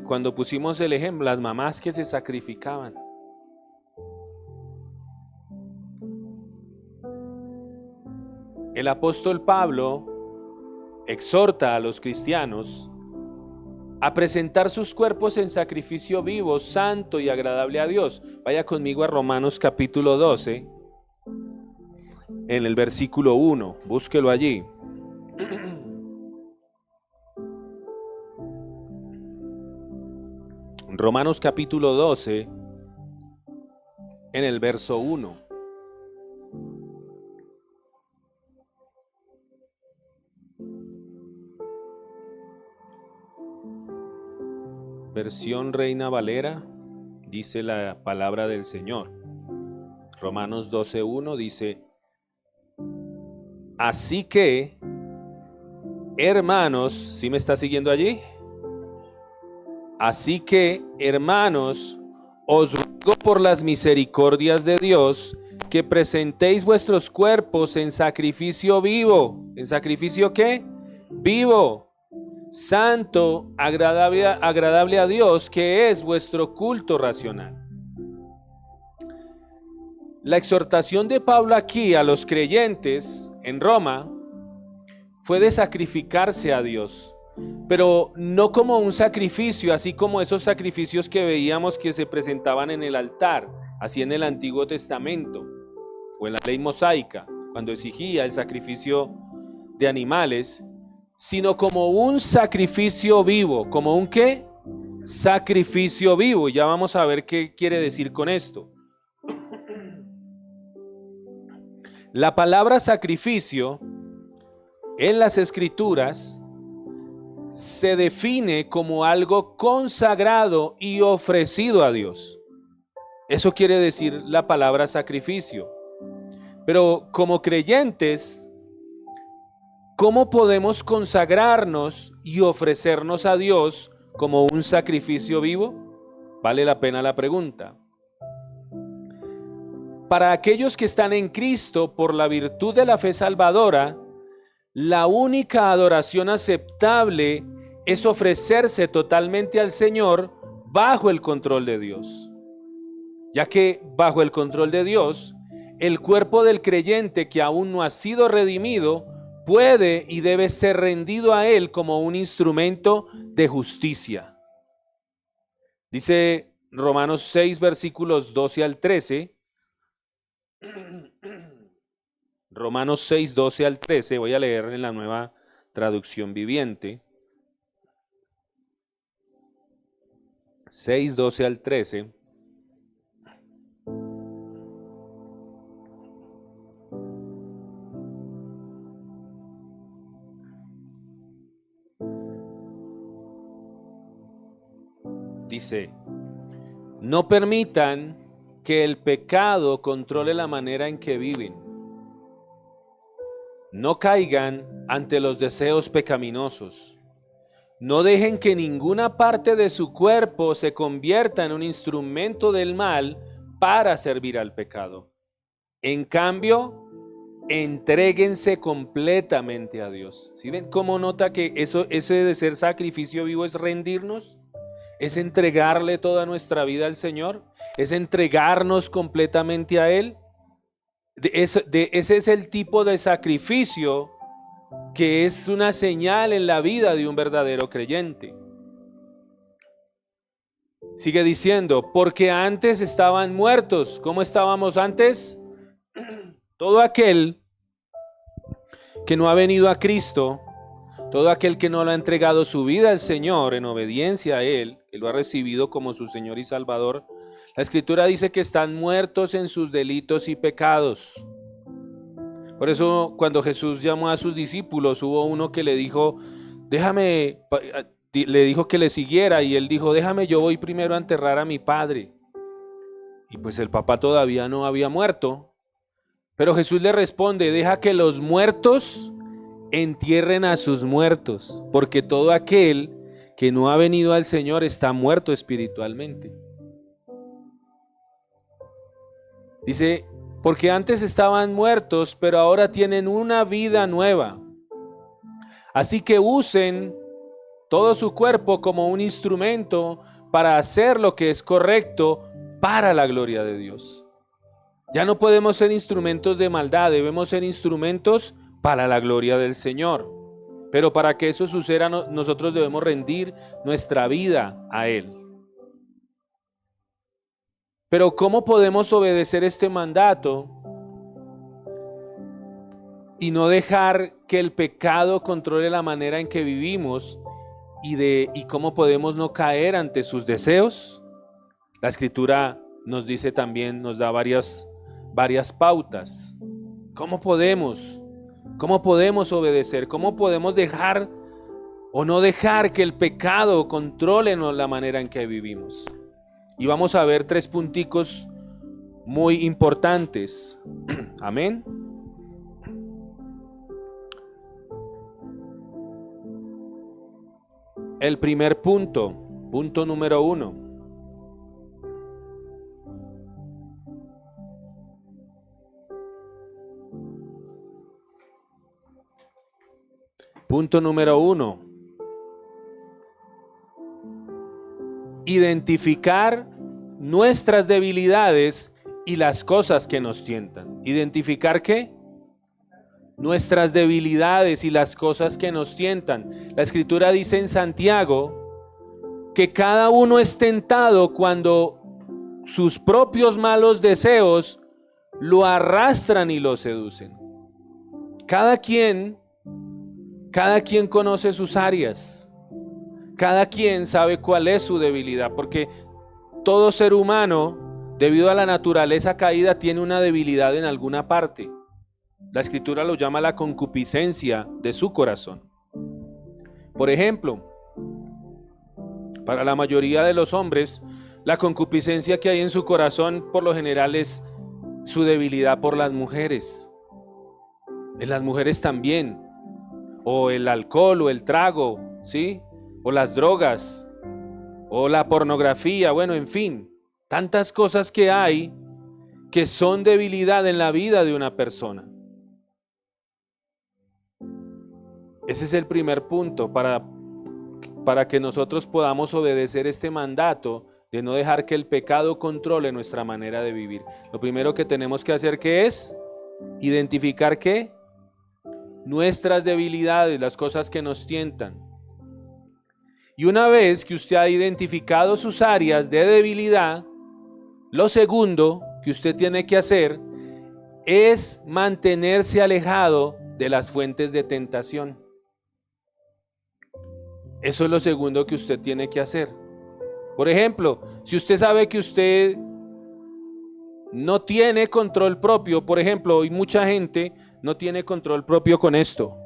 cuando pusimos el ejemplo, las mamás que se sacrificaban. El apóstol Pablo exhorta a los cristianos a presentar sus cuerpos en sacrificio vivo, santo y agradable a Dios. Vaya conmigo a Romanos capítulo 12, en el versículo 1, búsquelo allí. Romanos capítulo 12, en el verso 1. Versión Reina Valera, dice la palabra del Señor. Romanos 12:1 dice: así que, hermanos, ¿sí me está siguiendo allí? Así que, hermanos, os ruego ruego por las misericordias de Dios que presentéis vuestros cuerpos en sacrificio vivo. ¿En sacrificio qué? Vivo, santo, agradable a Dios, que es vuestro culto racional. La exhortación de Pablo aquí a los creyentes en Roma fue de sacrificarse a Dios, pero no como un sacrificio, así como esos sacrificios que veíamos que se presentaban en el altar, así en el Antiguo Testamento o en la ley mosaica, cuando exigía el sacrificio de animales, sino como un sacrificio vivo. ¿Como un qué? Sacrificio vivo. Ya vamos a ver qué quiere decir con esto. La palabra sacrificio en las Escrituras se define como algo consagrado y ofrecido a Dios. Eso quiere decir la palabra sacrificio. Pero como creyentes, ¿cómo podemos consagrarnos y ofrecernos a Dios como un sacrificio vivo? Vale la pena la pregunta. Para aquellos que están en Cristo por la virtud de la fe salvadora, la única adoración aceptable es ofrecerse totalmente al Señor bajo el control de Dios. Ya que bajo el control de Dios, el cuerpo del creyente que aún no ha sido redimido puede y debe ser rendido a Él como un instrumento de justicia. Dice Romanos 6, versículos 12 al 13. Romanos 6, 12 al 13, voy a leer en la Nueva Traducción Viviente. 6, 12 al 13. Dice, no permitan que el pecado controle la manera en que viven. No caigan ante los deseos pecaminosos. No dejen que ninguna parte de su cuerpo se convierta en un instrumento del mal para servir al pecado. En cambio, entréguense completamente a Dios. ¿Sí ven cómo nota que ese de ser sacrificio vivo es rendirnos? Es entregarle toda nuestra vida al Señor, es entregarnos completamente a Él. Ese es el tipo de sacrificio que es una señal en la vida de un verdadero creyente. Sigue diciendo, porque antes estaban muertos. ¿Cómo estábamos antes? Todo aquel que no ha venido a Cristo, todo aquel que no le ha entregado su vida al Señor en obediencia a Él, que lo ha recibido como su Señor y Salvador, la Escritura dice que están muertos en sus delitos y pecados. Por eso cuando Jesús llamó a sus discípulos, hubo uno que le dijo, le dijo que le siguiera, y él dijo, déjame, yo voy primero a enterrar a mi padre. Y pues el papá todavía no había muerto. Pero Jesús le responde, deja que los muertos entierren a sus muertos, porque todo aquel que no ha venido al Señor está muerto espiritualmente. Dice, porque antes estaban muertos, pero ahora tienen una vida nueva. Así que usen todo su cuerpo como un instrumento para hacer lo que es correcto para la gloria de Dios. Ya no podemos ser instrumentos de maldad, debemos ser instrumentos para la gloria del Señor. Pero para que eso suceda, nosotros debemos rendir nuestra vida a Él. Pero ¿cómo podemos obedecer este mandato y no dejar que el pecado controle la manera en que vivimos y cómo podemos no caer ante sus deseos? La Escritura nos dice también, nos da varias pautas. ¿Cómo podemos obedecer? ¿Cómo podemos dejar o no dejar que el pecado controle la manera en que vivimos? Y vamos a ver 3 punticos muy importantes. Amén. El primer punto número 1. Punto número 1. Identificar nuestras debilidades y las cosas que nos tientan. ¿Identificar qué? Nuestras debilidades y las cosas que nos tientan. La Escritura dice en Santiago que cada uno es tentado cuando sus propios malos deseos lo arrastran y lo seducen. Cada quien conoce sus áreas. Cada quien sabe cuál es su debilidad, porque todo ser humano, debido a la naturaleza caída, tiene una debilidad en alguna parte. La Escritura lo llama la concupiscencia de su corazón. Por ejemplo, para la mayoría de los hombres, la concupiscencia que hay en su corazón por lo general es su debilidad por las mujeres. En las mujeres también, o el alcohol o el trago, ¿sí? O las drogas, o la pornografía, bueno, en fin, tantas cosas que hay que son debilidad en la vida de una persona. Ese es el primer punto para que nosotros podamos obedecer este mandato de no dejar que el pecado controle nuestra manera de vivir. Lo primero que tenemos que hacer, ¿qué es? Identificar ¿qué? Nuestras debilidades, las cosas que nos tientan. Y una vez que usted ha identificado sus áreas de debilidad, lo segundo que usted tiene que hacer es mantenerse alejado de las fuentes de tentación. Eso es lo segundo que usted tiene que hacer. Por ejemplo, si usted sabe que usted no tiene control propio, por ejemplo, hoy mucha gente no tiene control propio con esto.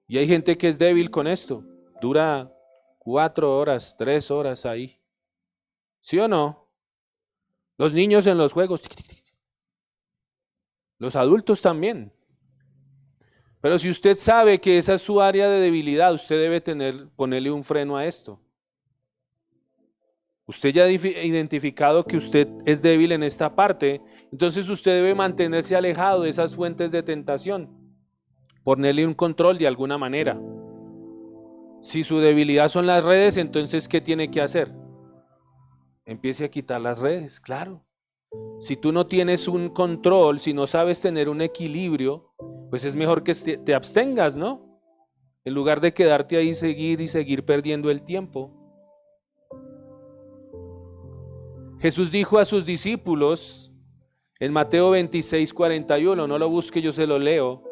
Y hay gente que es débil con esto. Dura 4 horas, 3 horas ahí. ¿Sí o no? Los niños en los juegos. Los adultos también. Pero si usted sabe que esa es su área de debilidad, usted debe ponerle un freno a esto. Usted ya ha identificado que usted es débil en esta parte, entonces usted debe mantenerse alejado de esas fuentes de tentación, ponerle un control de alguna manera. Si su debilidad son las redes, entonces ¿qué tiene que hacer? Empiece a quitar las redes, claro. Si tú no tienes un control, si no sabes tener un equilibrio, pues es mejor que te abstengas, ¿no? En lugar de quedarte ahí y seguir perdiendo el tiempo. Jesús dijo a sus discípulos en Mateo 26:41, no lo busque, yo se lo leo,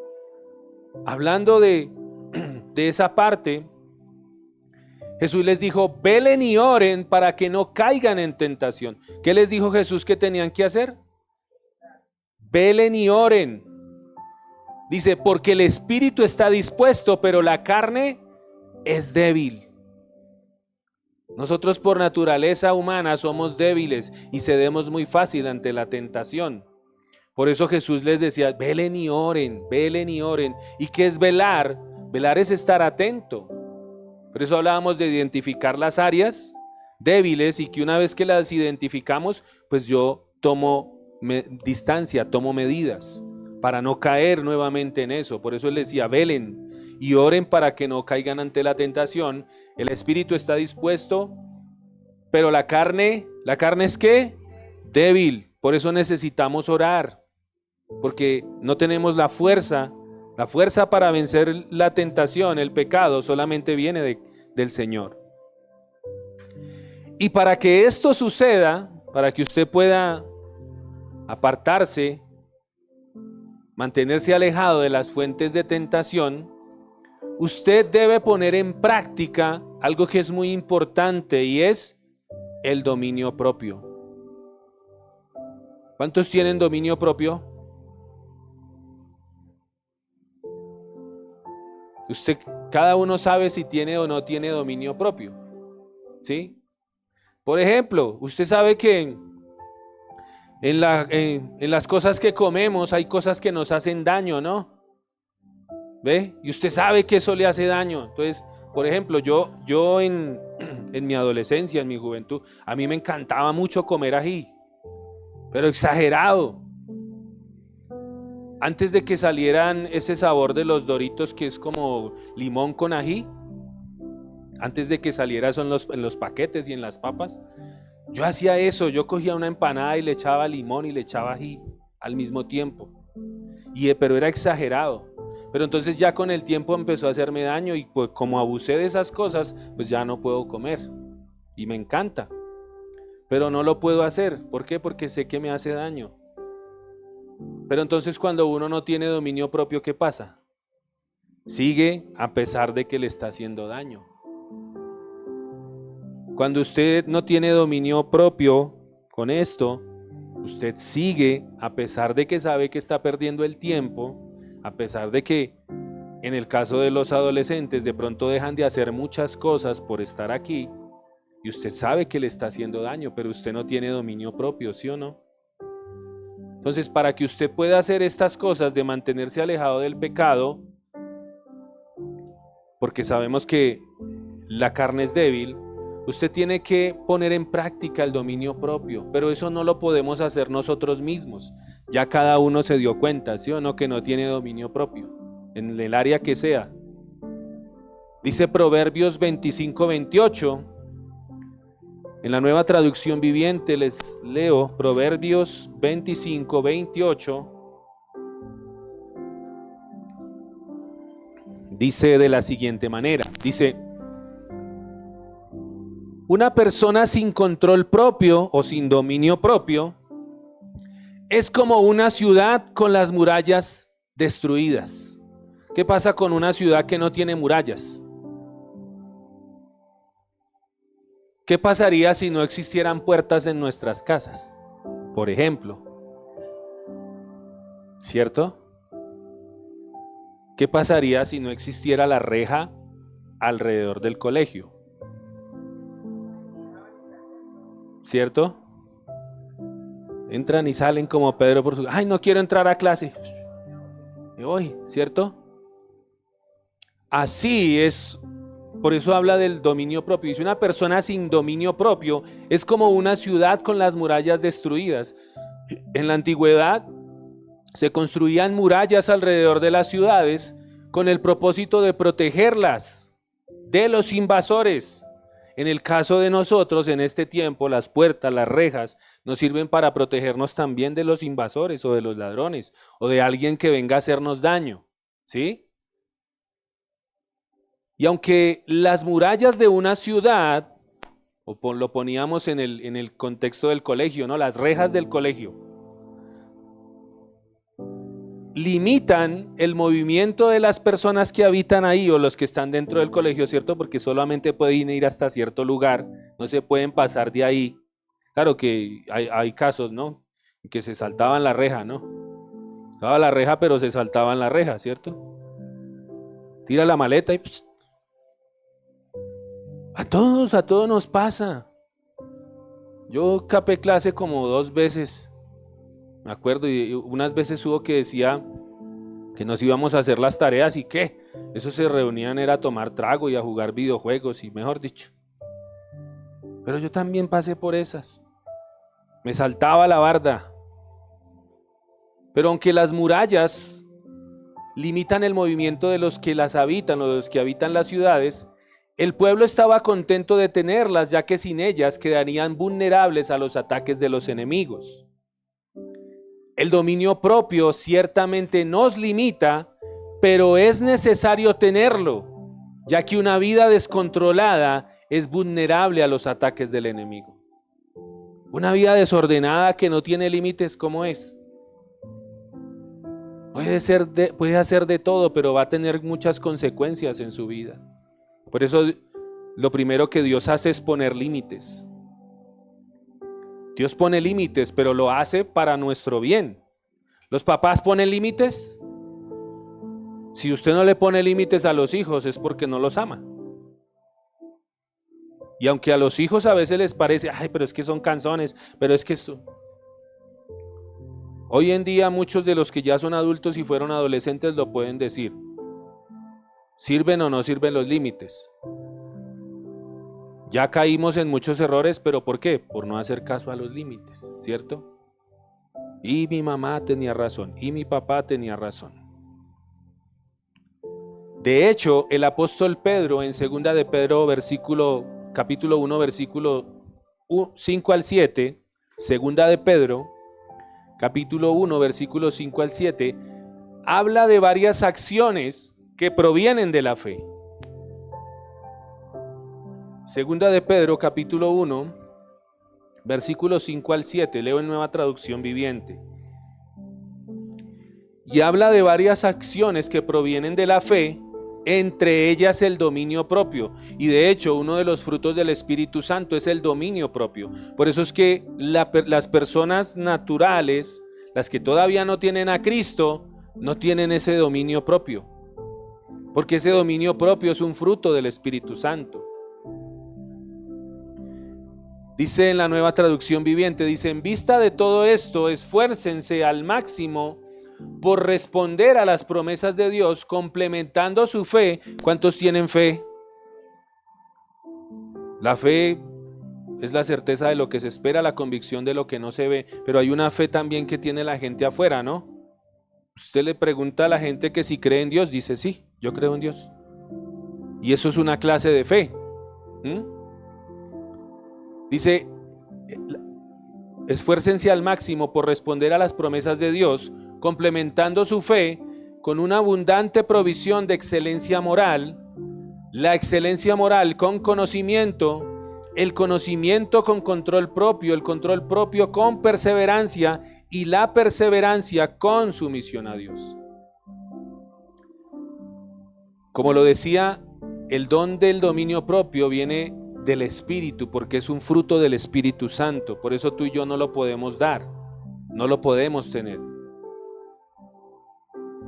hablando de esa parte. Jesús les dijo, velen y oren para que no caigan en tentación. ¿Qué les dijo Jesús que tenían que hacer? Velen y oren. Dice, porque el espíritu está dispuesto, pero la carne es débil. Nosotros por naturaleza humana somos débiles y cedemos muy fácil ante la tentación. Por eso Jesús les decía, velen y oren, velen y oren. ¿Y qué es velar? Velar es estar atento. Por eso hablábamos de identificar las áreas débiles y que una vez que las identificamos, pues yo tomo distancia, tomo medidas para no caer nuevamente en eso. Por eso él decía, velen y oren para que no caigan ante la tentación. El espíritu está dispuesto, pero la carne ¿es qué? Débil. Por eso necesitamos orar, porque no tenemos la fuerza. La fuerza para vencer la tentación, el pecado, solamente viene del Señor. Y para que esto suceda, para que usted pueda apartarse, mantenerse alejado de las fuentes de tentación, usted debe poner en práctica algo que es muy importante y es el dominio propio. ¿Cuántos tienen dominio propio? Usted, cada uno sabe si tiene o no tiene dominio propio, ¿sí? Por ejemplo, usted sabe que en las cosas que comemos hay cosas que nos hacen daño, ¿no? ¿Ve? Y usted sabe que eso le hace daño. Entonces, por ejemplo, yo en mi adolescencia, en mi juventud, a mí me encantaba mucho comer ají, pero exagerado. Antes de que salieran ese sabor de los Doritos que es como limón con ají, antes de que saliera eso en los paquetes y en las papas, yo hacía eso, yo cogía una empanada y le echaba limón y le echaba ají al mismo tiempo, pero era exagerado. Pero entonces ya con el tiempo empezó a hacerme daño y pues como abusé de esas cosas, pues ya no puedo comer. Y me encanta, pero no lo puedo hacer. ¿Por qué? Porque sé que me hace daño. Pero entonces cuando uno no tiene dominio propio, ¿qué pasa? Sigue a pesar de que le está haciendo daño. Cuando usted no tiene dominio propio con esto, usted sigue a pesar de que sabe que está perdiendo el tiempo, a pesar de que en el caso de los adolescentes de pronto dejan de hacer muchas cosas por estar aquí y usted sabe que le está haciendo daño, pero usted no tiene dominio propio, ¿sí o no? Entonces, para que usted pueda hacer estas cosas de mantenerse alejado del pecado, porque sabemos que la carne es débil, usted tiene que poner en práctica el dominio propio, pero eso no lo podemos hacer nosotros mismos. Ya cada uno se dio cuenta, ¿sí o no?, que no tiene dominio propio, en el área que sea. Dice Proverbios 25-28, en la Nueva Traducción Viviente les leo Proverbios 25-28. Dice de la siguiente manera, dice: una persona sin control propio o sin dominio propio es como una ciudad con las murallas destruidas. ¿Qué pasa con una ciudad que no tiene murallas? ¿Qué pasaría si no existieran puertas en nuestras casas? Por ejemplo, ¿cierto? ¿Qué pasaría si no existiera la reja alrededor del colegio? ¿Cierto? Entran y salen como Pedro por su... ¡Ay, no quiero entrar a clase! Me voy, ¿cierto? Así es. Por eso habla del dominio propio. Dice: una persona sin dominio propio es como una ciudad con las murallas destruidas. En la antigüedad se construían murallas alrededor de las ciudades con el propósito de protegerlas de los invasores. En el caso de nosotros, en este tiempo, las puertas, las rejas, nos sirven para protegernos también de los invasores o de los ladrones o de alguien que venga a hacernos daño, ¿sí? Y aunque las murallas de una ciudad, lo poníamos en el contexto del colegio, ¿no? Las rejas del colegio, limitan el movimiento de las personas que habitan ahí o los que están dentro del colegio, ¿cierto? Porque solamente pueden ir hasta cierto lugar, no se pueden pasar de ahí. Claro que hay casos, ¿no?, que se saltaban la reja, ¿no? Estaba la reja, pero se saltaban la reja, ¿cierto? Tira la maleta y... A todos nos pasa. Yo capé clase como 2 veces, me acuerdo, y unas veces hubo que decía que nos íbamos a hacer las tareas y que eso se reunían era a tomar trago y a jugar videojuegos y mejor dicho. Pero yo también pasé por esas. Me saltaba la barda. Pero aunque las murallas limitan el movimiento de los que las habitan o de los que habitan las ciudades, el pueblo estaba contento de tenerlas, ya que sin ellas quedarían vulnerables a los ataques de los enemigos. El dominio propio ciertamente nos limita, pero es necesario tenerlo, ya que una vida descontrolada es vulnerable a los ataques del enemigo. Una vida desordenada que no tiene límites, ¿cómo es? Puede hacer de todo, pero va a tener muchas consecuencias en su vida. Por eso lo primero que Dios hace es poner límites. Dios pone límites, pero lo hace para nuestro bien. ¿Los papás ponen límites? Si usted no le pone límites a los hijos es porque no los ama. Y aunque a los hijos a veces les parece, ay, pero es que son canzones, pero es que esto... Hoy en día muchos de los que ya son adultos y fueron adolescentes lo pueden decir. ¿Sirven o no sirven los límites? Ya caímos en muchos errores, pero ¿por qué? Por no hacer caso a los límites, ¿cierto? Y mi mamá tenía razón, y mi papá tenía razón. De hecho, el apóstol Pedro en 2 de Pedro capítulo 1, versículo 5 al 7, 2 de Pedro, capítulo 1, versículo 5 al 7, habla de varias acciones que provienen de la fe. 2 de Pedro, capítulo 1, versículo 5 al 7, leo en Nueva Traducción Viviente. Y habla de varias acciones que provienen de la fe, entre ellas el dominio propio. Y de hecho, uno de los frutos del Espíritu Santo es el dominio propio. Por eso es que las personas naturales, las que todavía no tienen a Cristo, no tienen ese dominio propio. Porque ese dominio propio es un fruto del Espíritu Santo. Dice en la Nueva Traducción Viviente, dice: en vista de todo esto, esfuércense al máximo por responder a las promesas de Dios, complementando su fe. ¿Cuántos tienen fe? La fe es la certeza de lo que se espera, la convicción de lo que no se ve, pero hay una fe también que tiene la gente afuera, ¿no? Usted le pregunta a la gente que si cree en Dios, dice sí, yo creo en Dios. Y eso es una clase de fe. Dice: esfuércense al máximo por responder a las promesas de Dios, complementando su fe con una abundante provisión de excelencia moral, la excelencia moral con conocimiento, el conocimiento con control propio, el control propio con perseverancia y la perseverancia con sumisión a Dios. Como lo decía, el don del dominio propio viene del Espíritu, porque es un fruto del Espíritu Santo. Por eso tú y yo no lo podemos dar, no lo podemos tener.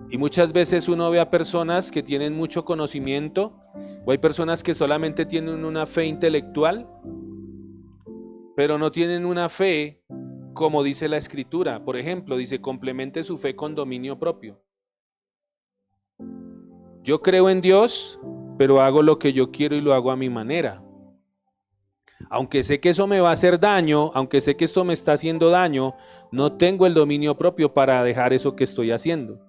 Y muchas veces uno ve a personas que tienen mucho conocimiento, o hay personas que solamente tienen una fe intelectual, pero no tienen una fe como dice la Escritura. Por ejemplo, dice: complemente su fe con dominio propio. Yo creo en Dios, pero hago lo que yo quiero y lo hago a mi manera. Aunque sé que eso me va a hacer daño, aunque sé que esto me está haciendo daño, no tengo el dominio propio para dejar eso que estoy haciendo.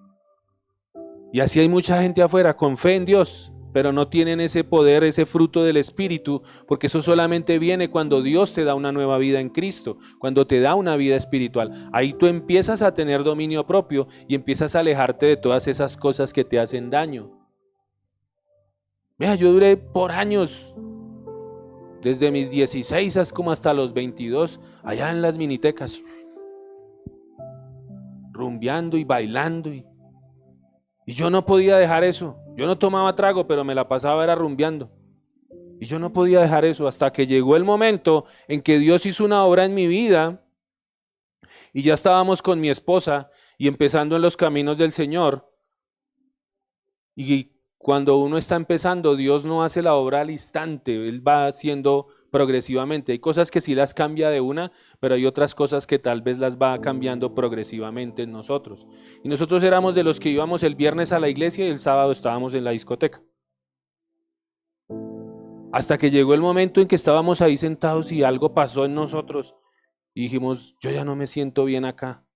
Y así hay mucha gente afuera con fe en Dios, pero no tienen ese poder, ese fruto del Espíritu, porque eso solamente viene cuando Dios te da una nueva vida en Cristo, cuando te da una vida espiritual. Ahí tú empiezas a tener dominio propio y empiezas a alejarte de todas esas cosas que te hacen daño. Vea, yo duré por años, desde mis 16 como hasta los 22, allá en las minitecas, rumbeando y bailando, y yo no podía dejar eso. Yo no tomaba trago, pero me la pasaba era rumbeando. Y yo no podía dejar eso hasta que llegó el momento en que Dios hizo una obra en mi vida y ya estábamos con mi esposa y empezando en los caminos del Señor. Y cuando uno está empezando, Dios no hace la obra al instante, Él va haciendo progresivamente. Hay cosas que sí las cambia de una, pero hay otras cosas que tal vez las va cambiando progresivamente en nosotros. Y nosotros éramos de los que íbamos el viernes a la iglesia y el sábado estábamos en la discoteca. Hasta que llegó el momento en que estábamos ahí sentados y algo pasó en nosotros y dijimos: yo ya no me siento bien acá.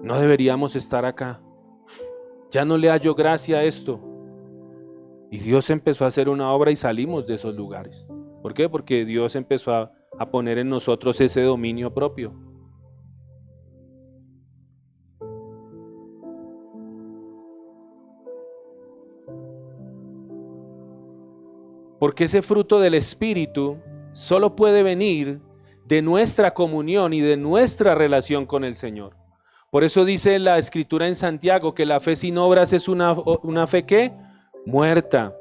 No deberíamos estar acá. Ya no le hallo gracia a esto. Y Dios empezó a hacer una obra y salimos de esos lugares. ¿Por qué? Porque Dios empezó a poner en nosotros ese dominio propio. Porque ese fruto del Espíritu solo puede venir de nuestra comunión y de nuestra relación con el Señor. Por eso dice la Escritura en Santiago que la fe sin obras es una fe ¿qué? Muerta.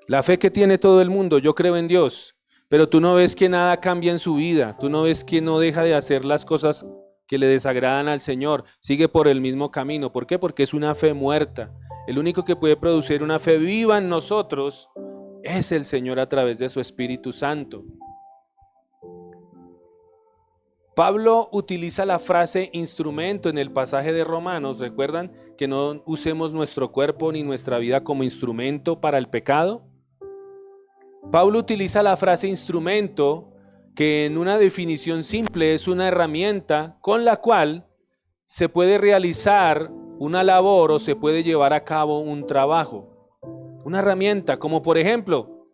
La fe que tiene todo el mundo: yo creo en Dios, pero tú no ves que nada cambia en su vida, tú no ves que no deja de hacer las cosas que le desagradan al Señor, sigue por el mismo camino. ¿Por qué? Porque es una fe muerta. El único que puede producir una fe viva en nosotros es el Señor a través de su Espíritu Santo. Pablo utiliza la frase instrumento en el pasaje de Romanos. ¿Recuerdan que no usemos nuestro cuerpo ni nuestra vida como instrumento para el pecado? Pablo utiliza la frase instrumento que en una definición simple es una herramienta con la cual se puede realizar una labor o se puede llevar a cabo un trabajo. Una herramienta, como por ejemplo,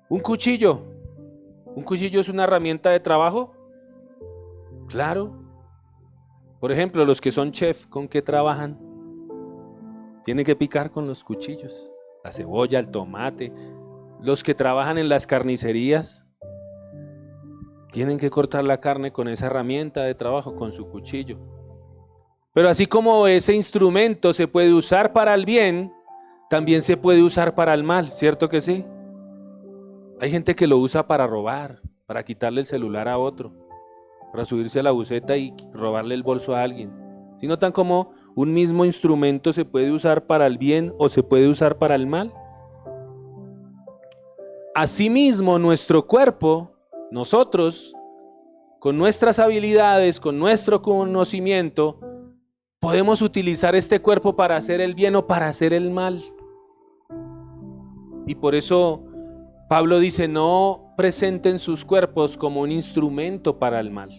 un cuchillo. ¿Un cuchillo es una herramienta de trabajo? Claro. Por ejemplo, los que son chef, ¿con qué trabajan? Tienen que picar con los cuchillos. La cebolla, el tomate. Los que trabajan en las carnicerías tienen que cortar la carne con esa herramienta de trabajo, con su cuchillo. Pero así como ese instrumento se puede usar para el bien, también se puede usar para el mal, ¿cierto que sí? Hay gente que lo usa para robar, para quitarle el celular a otro, para subirse a la buseta y robarle el bolso a alguien. ¿Sí notan cómo un mismo instrumento se puede usar para el bien o se puede usar para el mal? Asimismo, nuestro cuerpo, nosotros, con nuestras habilidades, con nuestro conocimiento, podemos utilizar este cuerpo para hacer el bien o para hacer el mal. Y por eso Pablo dice, no presenten sus cuerpos como un instrumento para el mal.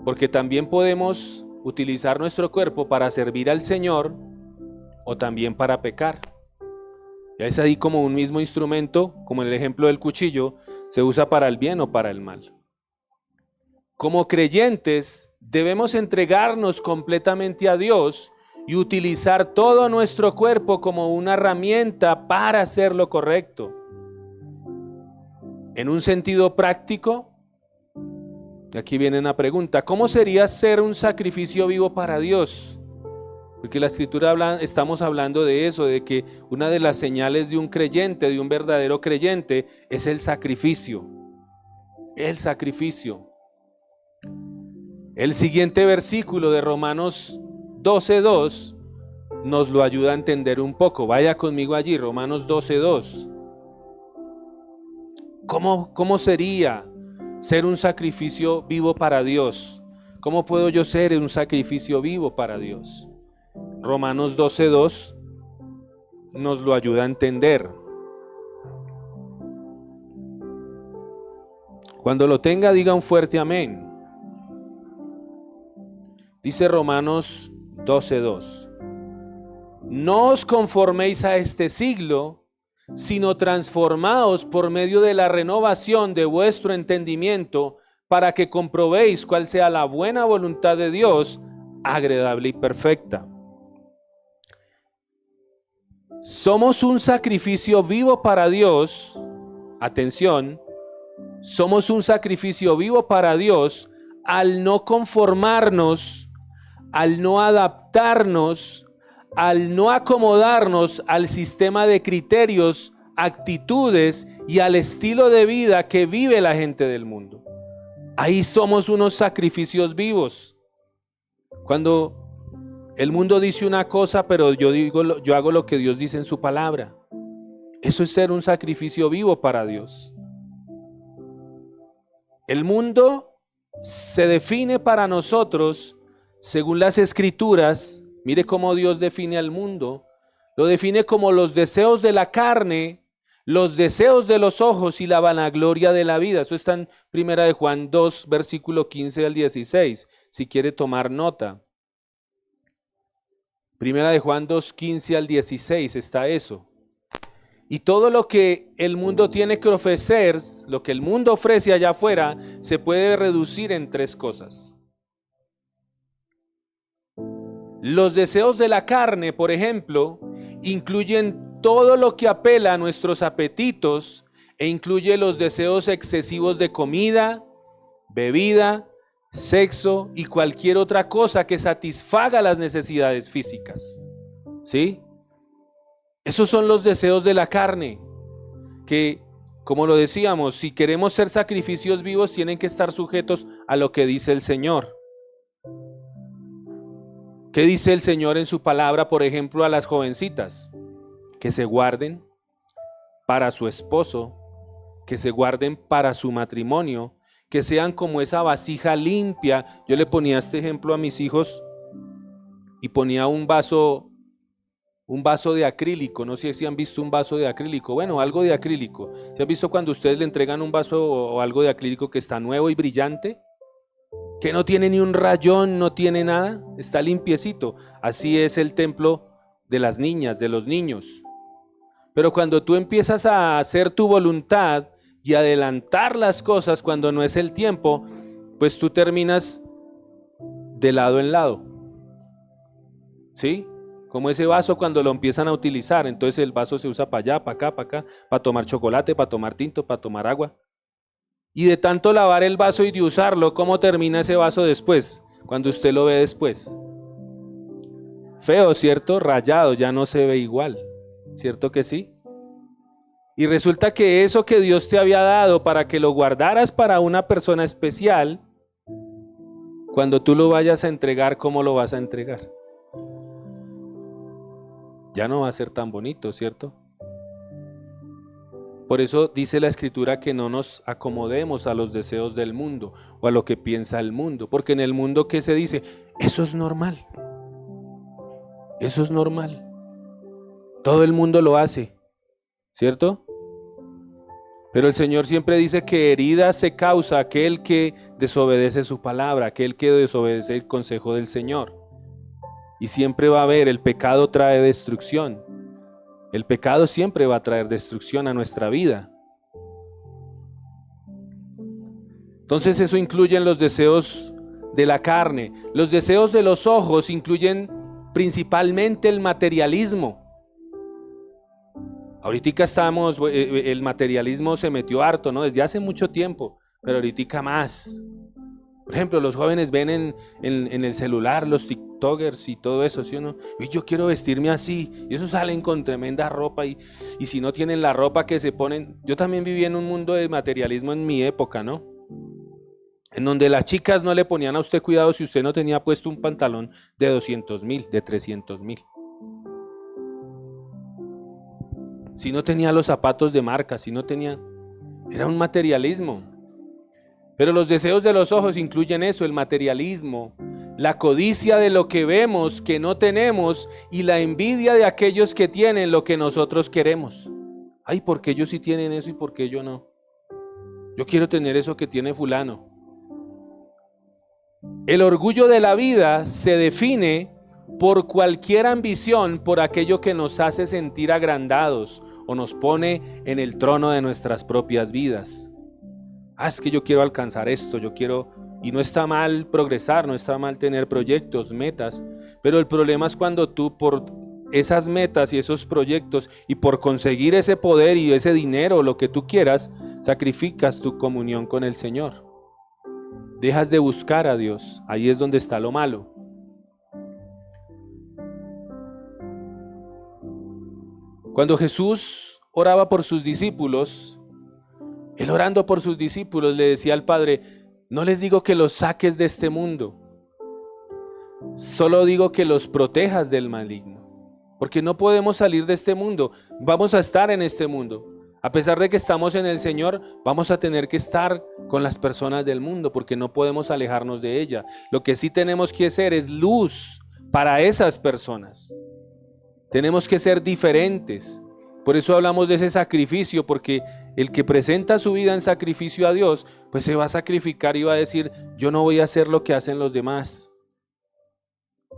Porque también podemos utilizar nuestro cuerpo para servir al Señor o también para pecar. Ya es ahí como un mismo instrumento, como en el ejemplo del cuchillo, se usa para el bien o para el mal. Como creyentes, debemos entregarnos completamente a Dios y utilizar todo nuestro cuerpo como una herramienta para hacer lo correcto. En un sentido práctico, aquí viene una pregunta, ¿cómo sería ser un sacrificio vivo para Dios? Porque la Escritura estamos hablando de eso, de que una de las señales de un creyente, de un verdadero creyente, es el sacrificio. El sacrificio. El siguiente versículo de Romanos 12:2 nos lo ayuda a entender un poco. Vaya conmigo allí, Romanos 12:2. ¿Cómo sería ser un sacrificio vivo para Dios? ¿Cómo puedo yo ser un sacrificio vivo para Dios? Romanos 12:2 nos lo ayuda a entender. Cuando lo tenga, diga un fuerte amén. Dice Romanos 12:2. No os conforméis a este siglo, sino transformaos por medio de la renovación de vuestro entendimiento, para que comprobéis cuál sea la buena voluntad de Dios, agradable y perfecta. Somos un sacrificio vivo para Dios. Atención, somos un sacrificio vivo para Dios al no conformarnos, al no adaptarnos, al no acomodarnos al sistema de criterios, actitudes y al estilo de vida que vive la gente del mundo. Ahí somos unos sacrificios vivos. Cuando el mundo dice una cosa, pero yo hago lo que Dios dice en su palabra. Eso es ser un sacrificio vivo para Dios. El mundo se define para nosotros según las Escrituras. Mire cómo Dios define al mundo. Lo define como los deseos de la carne, los deseos de los ojos y la vanagloria de la vida. Eso está en 1 de Juan 2, versículo 15 al 16, si quiere tomar nota. 1 de Juan 2, 15 al 16 está eso. Y todo lo que el mundo tiene que ofrecer, lo que el mundo ofrece allá afuera, se puede reducir en tres cosas. Los deseos de la carne, por ejemplo, incluyen todo lo que apela a nuestros apetitos e incluye los deseos excesivos de comida, bebida, sexo y cualquier otra cosa que satisfaga las necesidades físicas. ¿Sí? Esos son los deseos de la carne, que, como lo decíamos, si queremos ser sacrificios vivos, tienen que estar sujetos a lo que dice el Señor. ¿Qué dice el Señor en su palabra, por ejemplo, a las jovencitas? Que se guarden para su esposo, que se guarden para su matrimonio, que sean como esa vasija limpia. Yo le ponía este ejemplo a mis hijos y ponía un vaso un vaso de acrílico. No sé si han visto un vaso de acrílico. Bueno, algo de acrílico. ¿Se han visto cuando ustedes le entregan un vaso o algo de acrílico que está nuevo y brillante? Que no tiene ni un rayón, no tiene nada, está limpiecito. Así es el templo de las niñas, de los niños. Pero cuando tú empiezas a hacer tu voluntad y adelantar las cosas cuando no es el tiempo, pues tú terminas de lado en lado. ¿Sí? Como ese vaso cuando lo empiezan a utilizar, entonces el vaso se usa para allá, para acá, para tomar chocolate, para tomar tinto, para tomar agua. Y de tanto lavar el vaso y de usarlo, ¿cómo termina ese vaso después? Cuando usted lo ve después. Feo, ¿cierto? Rayado, ya no se ve igual. ¿Cierto que sí? Y resulta que eso que Dios te había dado para que lo guardaras para una persona especial, cuando tú lo vayas a entregar, ¿cómo lo vas a entregar? Ya no va a ser tan bonito, ¿cierto? Por eso dice la Escritura que no nos acomodemos a los deseos del mundo o a lo que piensa el mundo, porque en el mundo, ¿qué se dice? Eso es normal. Eso es normal. Todo el mundo lo hace, ¿cierto? Pero el Señor siempre dice que herida se causa aquel que desobedece su palabra, aquel que desobedece el consejo del Señor. Y siempre va a haber, el pecado trae destrucción. El pecado siempre va a traer destrucción a nuestra vida. Entonces eso incluye los deseos de la carne. Los deseos de los ojos incluyen principalmente el materialismo. Ahorita estamos, el materialismo se metió harto, ¿no? Desde hace mucho tiempo, pero ahorita más. Por ejemplo, los jóvenes ven en el celular los tiktokers y todo eso, ¿sí o no? Y yo quiero vestirme así, y esos salen con tremenda ropa, y si no tienen la ropa que se ponen. Yo también viví en un mundo de materialismo en mi época, ¿no? En donde las chicas no le ponían a usted cuidado si usted no tenía puesto un pantalón de 200,000, de 300,000. Si no tenía los zapatos de marca, si no tenía... Era un materialismo. Pero los deseos de los ojos incluyen eso, el materialismo, la codicia de lo que vemos que no tenemos y la envidia de aquellos que tienen lo que nosotros queremos. Ay, ¿por qué ellos sí tienen eso y por qué yo no? Yo quiero tener eso que tiene fulano. El orgullo de la vida se define por cualquier ambición, por aquello que nos hace sentir agrandados o nos pone en el trono de nuestras propias vidas. Es que yo quiero alcanzar esto, yo quiero... Y no está mal progresar, no está mal tener proyectos, metas, pero el problema es cuando tú por esas metas y esos proyectos y por conseguir ese poder y ese dinero, lo que tú quieras, sacrificas tu comunión con el Señor. Dejas de buscar a Dios, ahí es donde está lo malo. Cuando Jesús oraba por sus discípulos, Él orando por sus discípulos le decía al Padre: no les digo que los saques de este mundo, solo digo que los protejas del maligno, porque no podemos salir de este mundo, vamos a estar en este mundo. A pesar de que estamos en el Señor, vamos a tener que estar con las personas del mundo, porque no podemos alejarnos de ella. Lo que sí tenemos que hacer es luz para esas personas. Tenemos que ser diferentes. Por eso hablamos de ese sacrificio, porque el que presenta su vida en sacrificio a Dios, pues se va a sacrificar y va a decir: yo no voy a hacer lo que hacen los demás,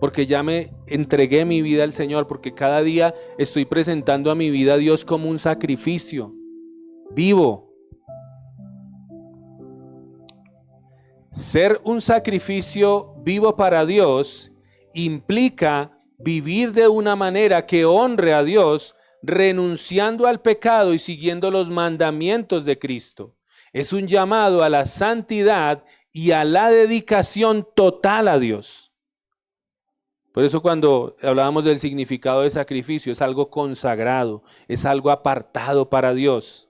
porque ya me entregué mi vida al Señor, porque cada día estoy presentando a mi vida a Dios como un sacrificio vivo. Ser un sacrificio vivo para Dios implica vivir de una manera que honre a Dios, renunciando al pecado y siguiendo los mandamientos de Cristo. Es un llamado a la santidad y a la dedicación total a Dios. Por eso cuando hablábamos del significado de sacrificio, es algo consagrado, es algo apartado para Dios.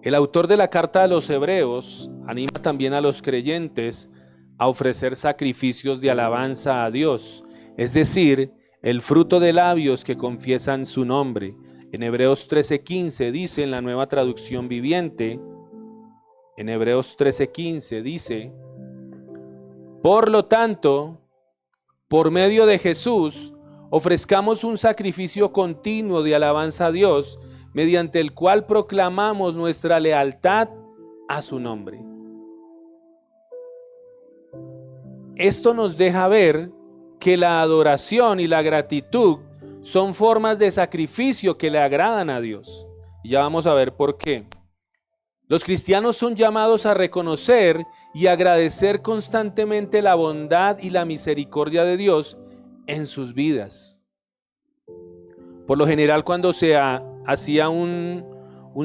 El autor de la carta a los Hebreos anima también a los creyentes a ofrecer sacrificios de alabanza a Dios, es decir, el fruto de labios que confiesan su nombre. En Hebreos 13:15 dice, en la Nueva Traducción Viviente, en Hebreos 13:15 dice: por lo tanto, por medio de Jesús, ofrezcamos un sacrificio continuo de alabanza a Dios, mediante el cual proclamamos nuestra lealtad a su nombre. Esto nos deja ver que la adoración y la gratitud son formas de sacrificio que le agradan a Dios. Y ya vamos a ver por qué. Los cristianos son llamados a reconocer y agradecer constantemente la bondad y la misericordia de Dios en sus vidas. Por lo general, cuando se hacía un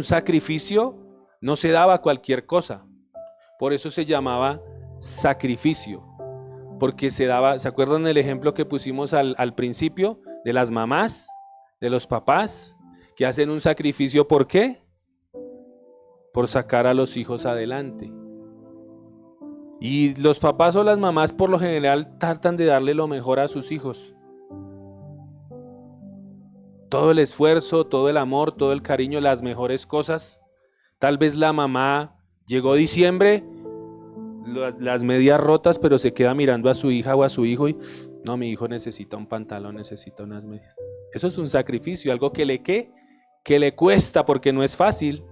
sacrificio, no se daba cualquier cosa. Por eso se llamaba sacrificio. Porque se daba, ¿se acuerdan del ejemplo que pusimos al principio? De las mamás, de los papás, que hacen un sacrificio, ¿por qué? Por sacar a los hijos adelante. Y los papás o las mamás por lo general tratan de darle lo mejor a sus hijos. Todo el esfuerzo, todo el amor, todo el cariño, las mejores cosas. Tal vez la mamá llegó diciembre, las medias rotas, pero se queda mirando a su hija o a su hijo y no, mi hijo necesita un pantalón, necesita unas medias. Eso es un sacrificio, algo que le cuesta, porque no es fácil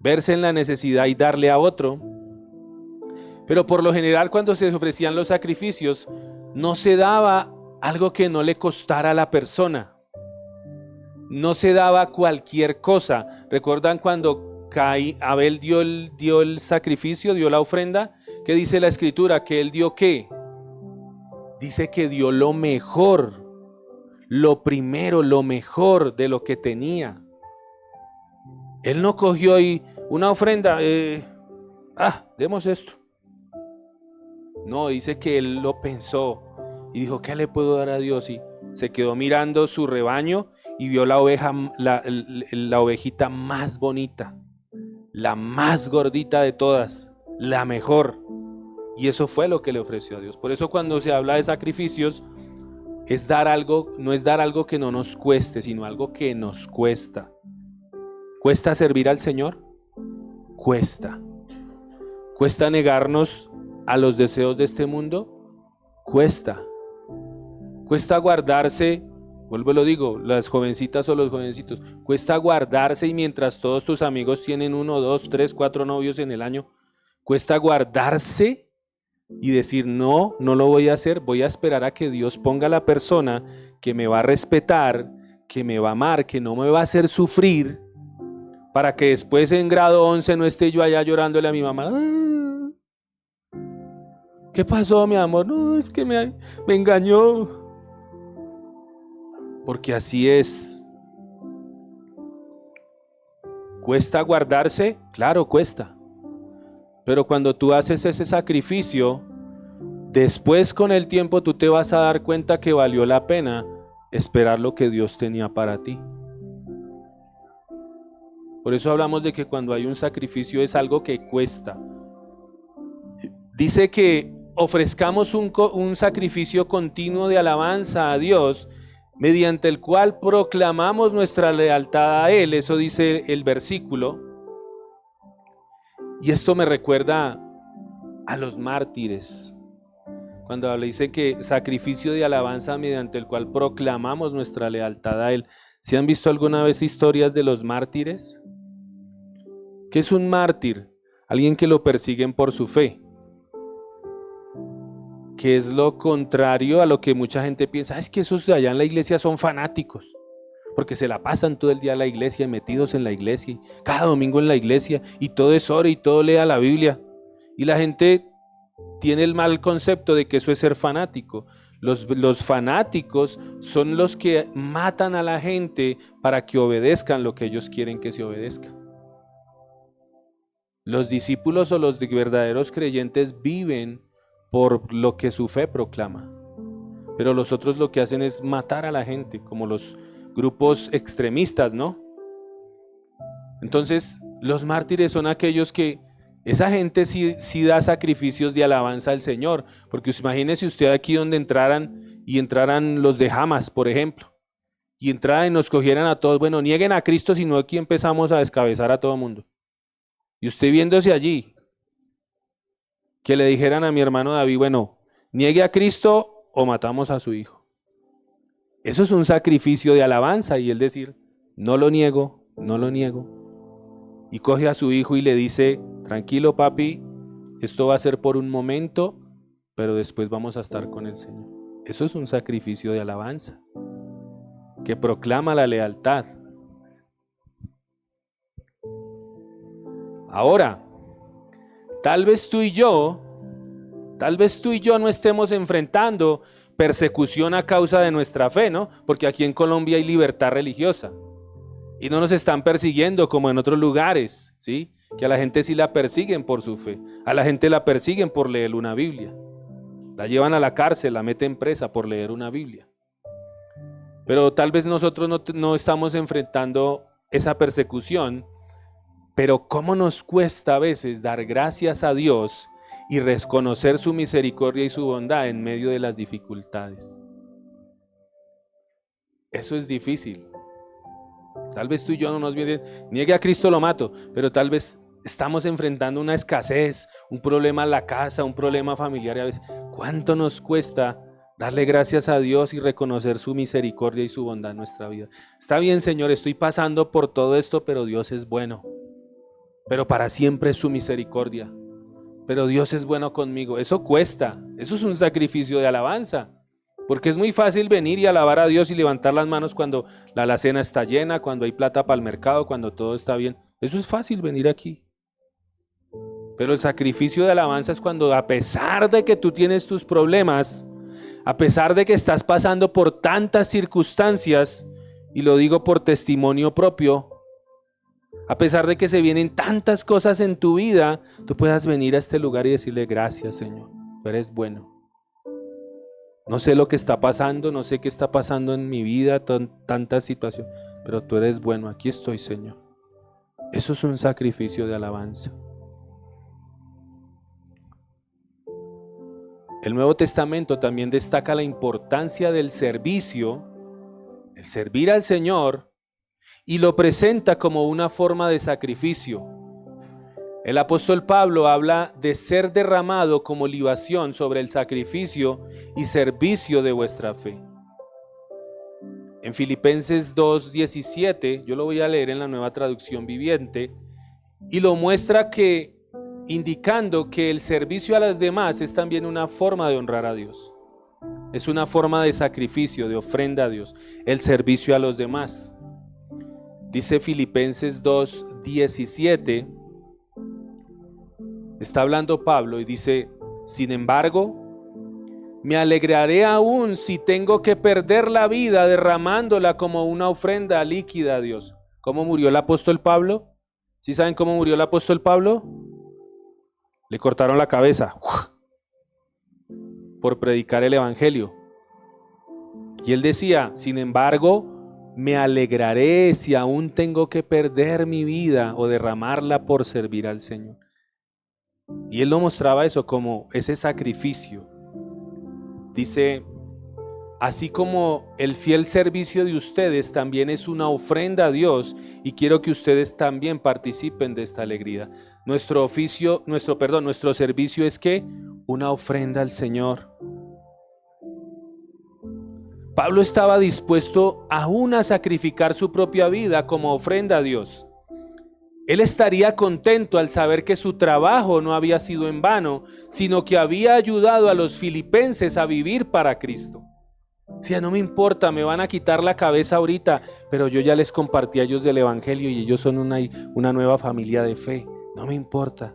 verse en la necesidad y darle a otro. Pero por lo general, cuando se ofrecían los sacrificios, no se daba algo que no le costara a la persona. No se daba cualquier cosa. ¿Recuerdan cuando Abel dio el sacrificio, dio la ofrenda? ¿Qué dice la escritura? ¿Que él dio qué? Dice que dio lo mejor, lo primero, lo mejor de lo que tenía. Él no cogió y una ofrenda, demos esto. No, dice que él lo pensó y dijo, ¿qué le puedo dar a Dios? Y se quedó mirando su rebaño y vio la ovejita más bonita, la más gordita de todas, la mejor. Y eso fue lo que le ofreció a Dios. Por eso cuando se habla de sacrificios, es dar algo, no es dar algo que no nos cueste, sino algo que nos cuesta. ¿Cuesta servir al Señor? Cuesta. ¿Cuesta negarnos a los deseos de este mundo? Cuesta. Cuesta guardarse, vuelvo y lo digo, las jovencitas o los jovencitos, cuesta guardarse, y mientras todos tus amigos tienen 1, 2, 3, 4 novios en el año, cuesta guardarse y decir no, no lo voy a hacer, voy a esperar a que Dios ponga la persona que me va a respetar, que me va a amar, que no me va a hacer sufrir, para que después en grado 11 no esté yo allá llorándole a mi mamá. ¿Qué pasó, mi amor? No, es que me engañó. Porque así es. ¿Cuesta guardarse? Claro, cuesta. Pero cuando tú haces ese sacrificio, después con el tiempo tú te vas a dar cuenta que valió la pena esperar lo que Dios tenía para ti. Por eso hablamos de que cuando hay un sacrificio es algo que cuesta. Dice que ofrezcamos un sacrificio continuo de alabanza a Dios, mediante el cual proclamamos nuestra lealtad a Él. Eso dice el versículo. Y esto me recuerda a los mártires. Cuando dice que sacrificio de alabanza mediante el cual proclamamos nuestra lealtad a Él. ¿Se han visto alguna vez historias de los mártires? ¿Qué es un mártir? Alguien que lo persiguen por su fe. Que es lo contrario a lo que mucha gente piensa. Es que esos de allá en la iglesia son fanáticos, porque se la pasan todo el día en la iglesia, metidos en la iglesia, cada domingo en la iglesia, y todo es ora y todo lea la Biblia. Y la gente tiene el mal concepto de que eso es ser fanático. Los fanáticos son los que matan a la gente para que obedezcan lo que ellos quieren que se obedezca. Los discípulos o los verdaderos creyentes viven por lo que su fe proclama. Pero los otros lo que hacen es matar a la gente, como los grupos extremistas, ¿no? Entonces, los mártires son aquellos que, esa gente sí da sacrificios de alabanza al Señor, porque imagínese usted aquí donde entraran los de Hamas, por ejemplo, y entraran y nos cogieran a todos, bueno, nieguen a Cristo, sino aquí empezamos a descabezar a todo el mundo. Y usted viéndose allí, que le dijeran a mi hermano David, bueno, niegue a Cristo o matamos a su hijo. Eso es un sacrificio de alabanza y él decir, no lo niego, no lo niego. Y coge a su hijo y le dice, tranquilo papi, esto va a ser por un momento, pero después vamos a estar con el Señor. Eso es un sacrificio de alabanza que proclama la lealtad. Ahora, tal vez tú y yo no estemos enfrentando persecución a causa de nuestra fe, ¿no? Porque aquí en Colombia hay libertad religiosa y no nos están persiguiendo como en otros lugares, ¿sí? Que a la gente sí la persiguen por su fe, a la gente la persiguen por leer una Biblia, la llevan a la cárcel, la meten presa por leer una Biblia. Pero tal vez nosotros no estamos enfrentando esa persecución, pero cómo nos cuesta a veces dar gracias a Dios y reconocer su misericordia y su bondad en medio de las dificultades. Eso es difícil. Tal vez tú y yo no nos vienen, niegue a Cristo lo mato, pero tal vez estamos enfrentando una escasez, un problema en la casa, un problema familiar y a veces, ¿cuánto nos cuesta darle gracias a Dios y reconocer su misericordia y su bondad en nuestra vida? Está bien, Señor, estoy pasando por todo esto, pero Dios es bueno. Pero para siempre es su misericordia. Pero Dios es bueno conmigo. Eso cuesta. Eso es un sacrificio de alabanza. Porque es muy fácil venir y alabar a Dios y levantar las manos cuando la alacena está llena, cuando hay plata para el mercado, cuando todo está bien. Eso es fácil venir aquí. Pero el sacrificio de alabanza es cuando, a pesar de que tú tienes tus problemas, a pesar de que estás pasando por tantas circunstancias, y lo digo por testimonio propio, a pesar de que se vienen tantas cosas en tu vida, tú puedas venir a este lugar y decirle gracias, Señor, tú eres bueno. No sé lo que está pasando, no sé qué está pasando en mi vida, tanta situación, pero tú eres bueno, aquí estoy, Señor. Eso es un sacrificio de alabanza. El Nuevo Testamento también destaca la importancia del servicio, el servir al Señor, y lo presenta como una forma de sacrificio. El apóstol Pablo habla de ser derramado como libación sobre el sacrificio y servicio de vuestra fe. En Filipenses 2:17, yo lo voy a leer en la Nueva Traducción Viviente, y lo muestra que, indicando que el servicio a los demás es también una forma de honrar a Dios. Es una forma de sacrificio, de ofrenda a Dios, el servicio a los demás. Dice Filipenses 2:17, está hablando Pablo y dice, sin embargo, me alegraré aún si tengo que perder la vida derramándola como una ofrenda líquida a Dios. ¿Cómo murió el apóstol Pablo? ¿Sí saben cómo murió el apóstol Pablo? Le cortaron la cabeza por predicar el evangelio. Y él decía, sin embargo, me alegraré si aún tengo que perder mi vida o derramarla por servir al Señor. Y él lo mostraba eso como ese sacrificio. Dice, así como el fiel servicio de ustedes también es una ofrenda a Dios, y quiero que ustedes también participen de esta alegría. Nuestro servicio es ¿qué? Una ofrenda al Señor. Pablo estaba dispuesto aún a sacrificar su propia vida como ofrenda a Dios. Él estaría contento al saber que su trabajo no había sido en vano, sino que había ayudado a los filipenses a vivir para Cristo. O sea, no me importa, me van a quitar la cabeza ahorita, pero yo ya les compartí a ellos del evangelio y ellos son una nueva familia de fe. No me importa.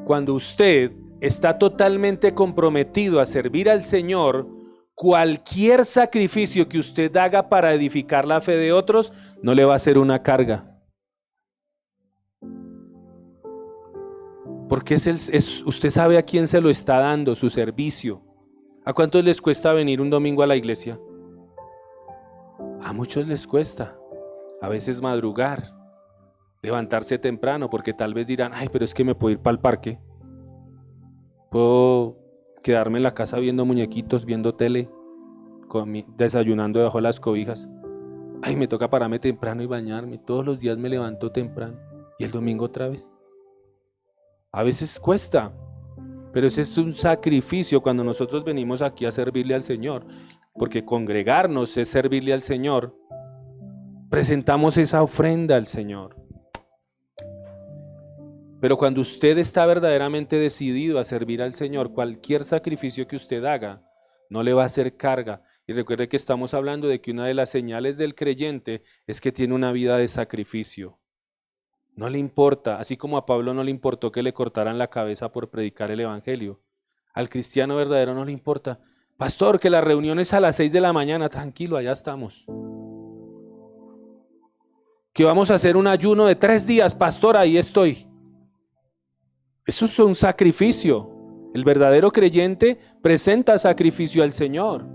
Cuando usted está totalmente comprometido a servir al Señor, cualquier sacrificio que usted haga para edificar la fe de otros no le va a ser una carga. Porque usted sabe a quién se lo está dando su servicio. ¿A cuántos les cuesta venir un domingo a la iglesia? A muchos les cuesta. A veces madrugar, levantarse temprano, porque tal vez dirán, ay, pero es que me puedo ir para el parque. Puedo quedarme en la casa viendo muñequitos, viendo tele, desayunando debajo de las cobijas. Ay, me toca pararme temprano y bañarme. Todos los días me levanto temprano. ¿Y el domingo otra vez? A veces cuesta, pero ese es un sacrificio cuando nosotros venimos aquí a servirle al Señor, porque congregarnos es servirle al Señor. Presentamos esa ofrenda al Señor. Pero cuando usted está verdaderamente decidido a servir al Señor, cualquier sacrificio que usted haga no le va a hacer carga. Y recuerde que estamos hablando de que una de las señales del creyente es que tiene una vida de sacrificio. No le importa, así como a Pablo no le importó que le cortaran la cabeza por predicar el evangelio. Al cristiano verdadero no le importa. Pastor, que la reunión es a las 6 de la mañana, tranquilo, allá estamos. Que vamos a hacer un ayuno de 3 días, pastor, ahí estoy. Eso es un sacrificio. El verdadero creyente presenta sacrificio al Señor.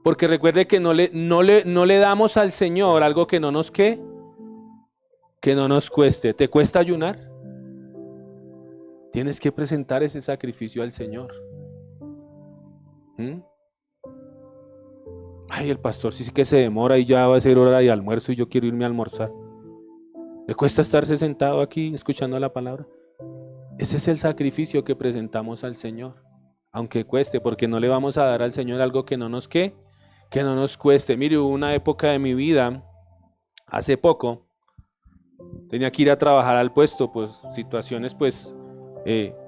Porque recuerde que no le damos al Señor algo que no nos ¿qué? Que no nos cueste. ¿Te cuesta ayunar? Tienes que presentar ese sacrificio al Señor. Ay, el pastor sí que se demora y ya va a ser hora de almuerzo y yo quiero irme a almorzar. ¿Le cuesta estarse sentado aquí escuchando la palabra? Ese es el sacrificio que presentamos al Señor. Aunque cueste, porque no le vamos a dar al Señor algo que no nos ¿qué? Que no nos cueste. Mire, hubo una época de mi vida, hace poco, tenía que ir a trabajar al puesto, pues situaciones, pues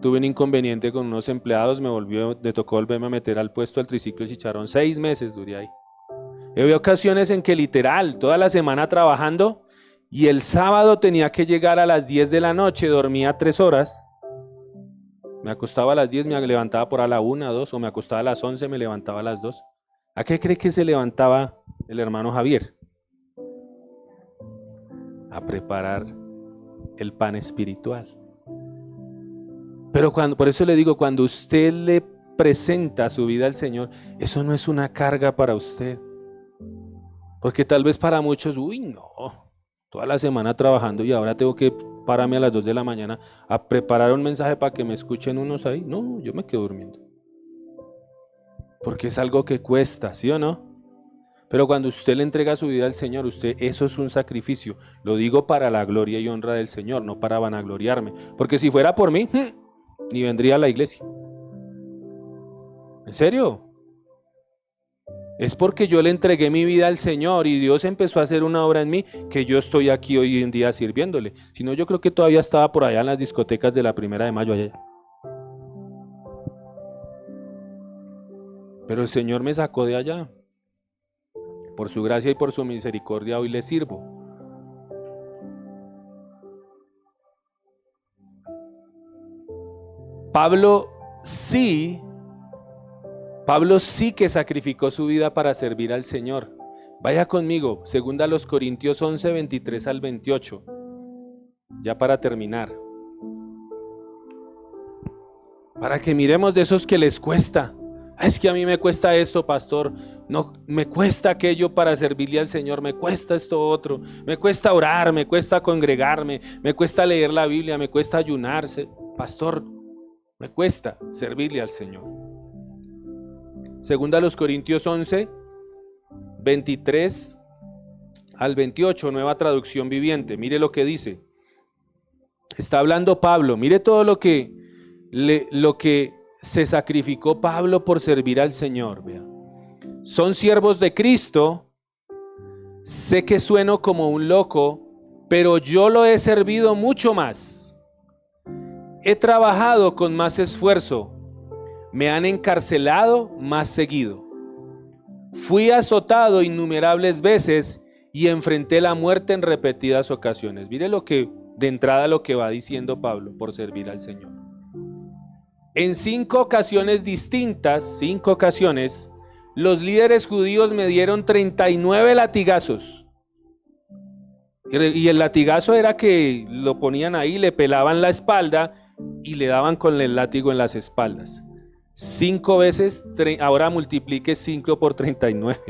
tuve un inconveniente con unos empleados, me tocó volverme a meter al puesto al triciclo y chicharrón, 6 meses duré ahí. Había ocasiones en que literal, toda la semana trabajando y el sábado tenía que llegar a las 10 de la noche, dormía 3 horas, me acostaba a las 10, me levantaba por a la 1, 2, o me acostaba a las 11, me levantaba a las 2. ¿A qué cree que se levantaba el hermano Javier? A preparar el pan espiritual. Pero por eso le digo, cuando usted le presenta su vida al Señor, eso no es una carga para usted. Porque tal vez para muchos, uy, no, toda la semana trabajando y ahora tengo que pararme a las 2 de la mañana a preparar un mensaje para que me escuchen unos ahí. No, yo me quedo durmiendo. Porque es algo que cuesta, ¿sí o no? Pero cuando usted le entrega su vida al Señor, eso es un sacrificio. Lo digo para la gloria y honra del Señor, no para vanagloriarme. Porque si fuera por mí, ni vendría a la iglesia. ¿En serio? Es porque yo le entregué mi vida al Señor y Dios empezó a hacer una obra en mí que yo estoy aquí hoy en día sirviéndole. Si no, yo creo que todavía estaba por allá en las discotecas de la 1 de mayo allá. Pero el Señor me sacó de allá. Por su gracia y por su misericordia hoy le sirvo. Pablo sí que sacrificó su vida para servir al Señor. Vaya conmigo, 2 Corintios 11, 23 al 28. Ya para terminar. Para que miremos de esos que les cuesta. Es que a mí me cuesta esto, pastor. No, me cuesta aquello para servirle al Señor. Me cuesta esto otro. Me cuesta orar, me cuesta congregarme, me cuesta leer la Biblia, me cuesta ayunarse. Pastor, me cuesta servirle al Señor. 2 Corintios 11, 23 al 28, nueva traducción viviente. Mire lo que dice. Está hablando Pablo. Mire todo lo que se sacrificó Pablo por servir al Señor. Vea. Son siervos de Cristo. Sé que sueno como un loco, pero yo lo he servido mucho más. He trabajado con más esfuerzo. Me han encarcelado más seguido. Fui azotado innumerables veces y enfrenté la muerte en repetidas ocasiones. Mire de entrada lo que va diciendo Pablo por servir al Señor. En 5 ocasiones distintas, los líderes judíos me dieron 39 latigazos. Y el latigazo era que lo ponían ahí, le pelaban la espalda y le daban con el látigo en las espaldas. 5 veces, ahora multiplique 5 por 39.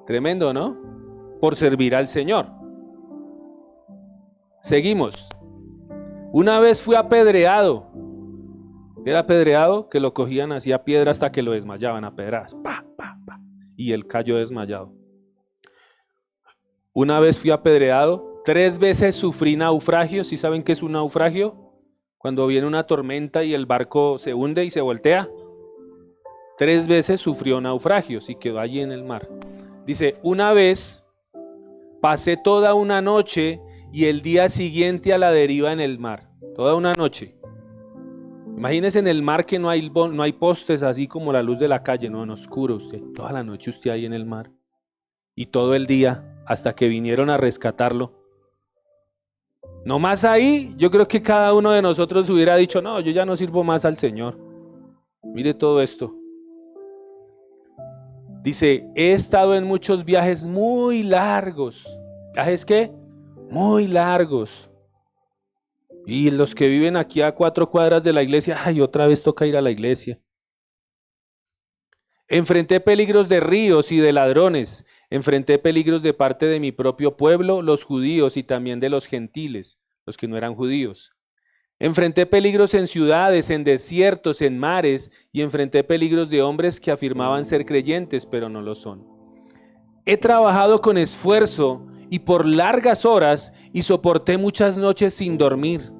Tremendo, ¿no? Por servir al Señor. Seguimos. Una vez fui apedreado. Era apedreado que lo cogían así a piedra hasta que lo desmayaban a pedradas. Pa, pa, pa. Y él cayó desmayado. Una vez fui apedreado 3 veces sufrí naufragio. ¿Sí saben qué es un naufragio? Cuando viene una tormenta y el barco se hunde y se voltea. 3 veces sufrió naufragios y quedó allí en el mar. Dice, una vez pasé toda una noche y el día siguiente a la deriva en el mar. Toda una noche. Imagínese en el mar que no hay postes así como la luz de la calle, no, en oscuro usted. Toda la noche usted ahí en el mar. Y todo el día hasta que vinieron a rescatarlo. No más ahí, yo creo que cada uno de nosotros hubiera dicho, no, yo ya no sirvo más al Señor. Mire todo esto. Dice, he estado en muchos viajes muy largos. ¿Viajes qué? Muy largos. Y los que viven aquí a 4 cuadras de la iglesia, ay, otra vez toca ir a la iglesia. Enfrenté peligros de ríos y de ladrones. Enfrenté peligros de parte de mi propio pueblo, los judíos, y también de los gentiles, los que no eran judíos. Enfrenté peligros en ciudades, en desiertos, en mares, y enfrenté peligros de hombres que afirmaban ser creyentes, pero no lo son. He trabajado con esfuerzo y por largas horas, y soporté muchas noches sin dormir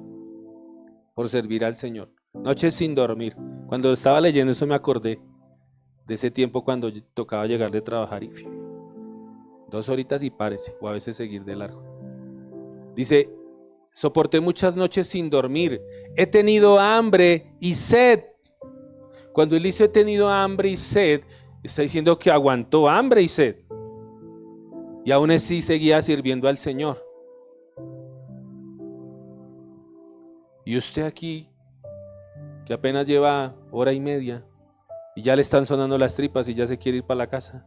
por servir al Señor. Noches sin dormir. Cuando estaba leyendo eso me acordé de ese tiempo cuando tocaba llegar de trabajar y 2 horitas y párese, o a veces seguir de largo. Dice, soporté muchas noches sin dormir. He tenido hambre y sed. Cuando él dice he tenido hambre y sed, está diciendo que aguantó hambre y sed. Y aún así seguía sirviendo al Señor. Y usted aquí, que apenas lleva 1:30 y ya le están sonando las tripas y ya se quiere ir para la casa.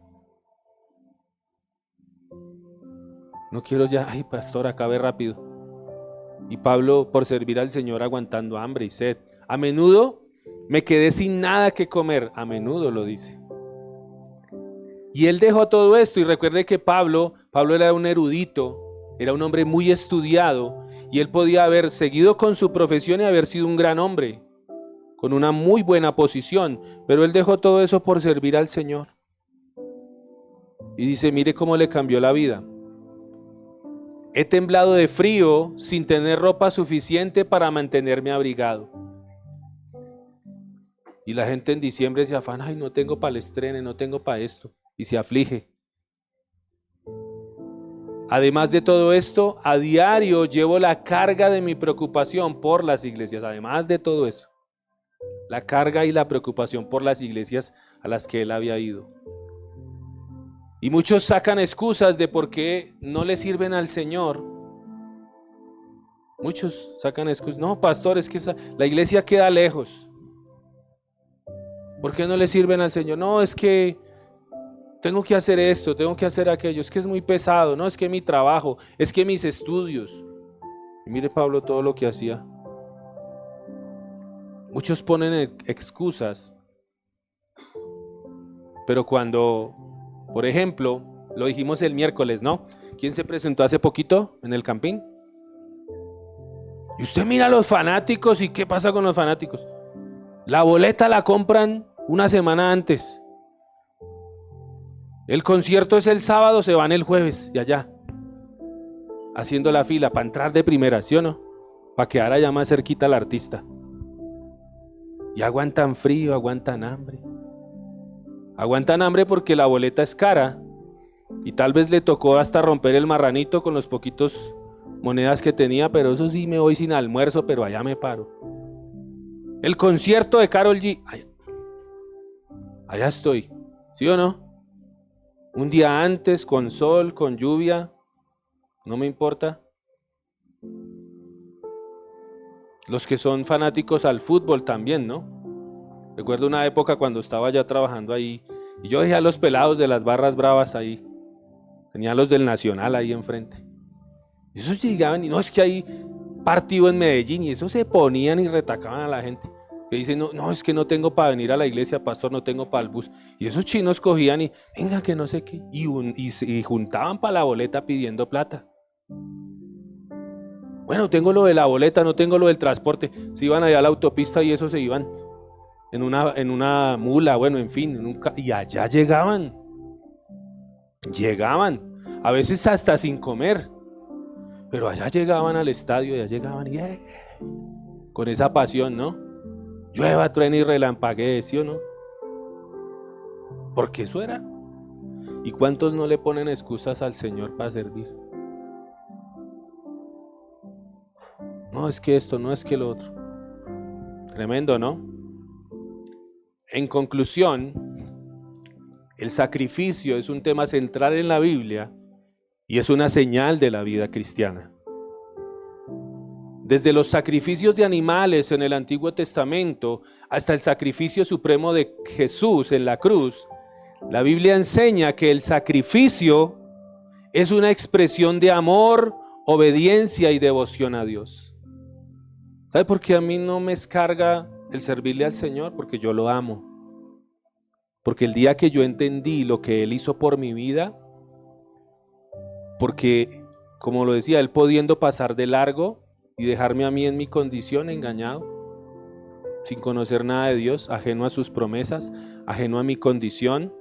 No quiero ya, ay pastor, acabe rápido. Y Pablo, por servir al Señor, aguantando hambre y sed. A menudo me quedé sin nada que comer, a menudo lo dice. Y él dejó todo esto, y recuerde que Pablo era un erudito, era un hombre muy estudiado, y él podía haber seguido con su profesión y haber sido un gran hombre, con una muy buena posición, pero él dejó todo eso por servir al Señor. Y dice, mire cómo le cambió la vida. He temblado de frío sin tener ropa suficiente para mantenerme abrigado. Y la gente en diciembre se afana, ay, no tengo para el estreno, no tengo para esto, y se aflige. Además de todo esto, a diario llevo la carga de mi preocupación por las iglesias. Además de todo eso, la carga y la preocupación por las iglesias a las que él había ido. Y muchos sacan excusas de por qué no le sirven al Señor. Muchos sacan excusas. No, pastor, es que la iglesia queda lejos. ¿Por qué no le sirven al Señor? No, es que tengo que hacer esto, tengo que hacer aquello. Es que es muy pesado. No, es que mi trabajo, es que mis estudios. Y mire Pablo todo lo que hacía. Muchos ponen excusas. Pero cuando... Por ejemplo, lo dijimos el miércoles, ¿no? ¿Quién se presentó hace poquito en el Campín? Y usted mira a los fanáticos y ¿qué pasa con los fanáticos? La boleta la compran una semana antes. El concierto es el sábado, se van el jueves y allá. Haciendo la fila para entrar de primera, ¿sí o no? Para quedar allá más cerquita al artista. Y aguantan frío, aguantan hambre. Aguantan hambre porque la boleta es cara y tal vez le tocó hasta romper el marranito con los poquitos monedas que tenía, pero eso sí, me voy sin almuerzo, pero allá me paro. El concierto de Karol G, allá estoy, ¿sí o no? Un día antes, con sol, con lluvia, no me importa. Los que son fanáticos al fútbol también, ¿no? Recuerdo una época cuando estaba ya trabajando ahí y yo dejé a los pelados de las barras bravas ahí. Tenía a los del Nacional ahí enfrente. Y esos llegaban y no, es que hay partido en Medellín y esos se ponían y retacaban a la gente. Que dicen, no, es que no tengo para venir a la iglesia, pastor, no tengo para el bus. Y esos chinos cogían y, venga, que no sé qué. Y juntaban para la boleta pidiendo plata. Bueno, tengo lo de la boleta, no tengo lo del transporte. Se iban allá a la autopista y eso se iban en una mula, bueno, en fin, y allá llegaban, a veces hasta sin comer, Pero allá llegaban al estadio, allá llegaban y con esa pasión, ¿no? Llueva, truene y relampaguee, ¿sí o no? Porque eso era. ¿Y cuántos no le ponen excusas al Señor para servir? No, es que esto, no es que lo otro. Tremendo, ¿no? En conclusión, el sacrificio es un tema central en la Biblia y es una señal de la vida cristiana. Desde los sacrificios de animales en el Antiguo Testamento hasta el sacrificio supremo de Jesús en la cruz, la Biblia enseña que el sacrificio es una expresión de amor, obediencia y devoción a Dios. ¿Sabe por qué a mí no me descarga el servirle al Señor? Porque yo lo amo. Porque el día que yo entendí lo que Él hizo por mi vida, porque, como lo decía, Él pudiendo pasar de largo y dejarme a mí en mi condición engañado, sin conocer nada de Dios, ajeno a sus promesas, ajeno a mi condición,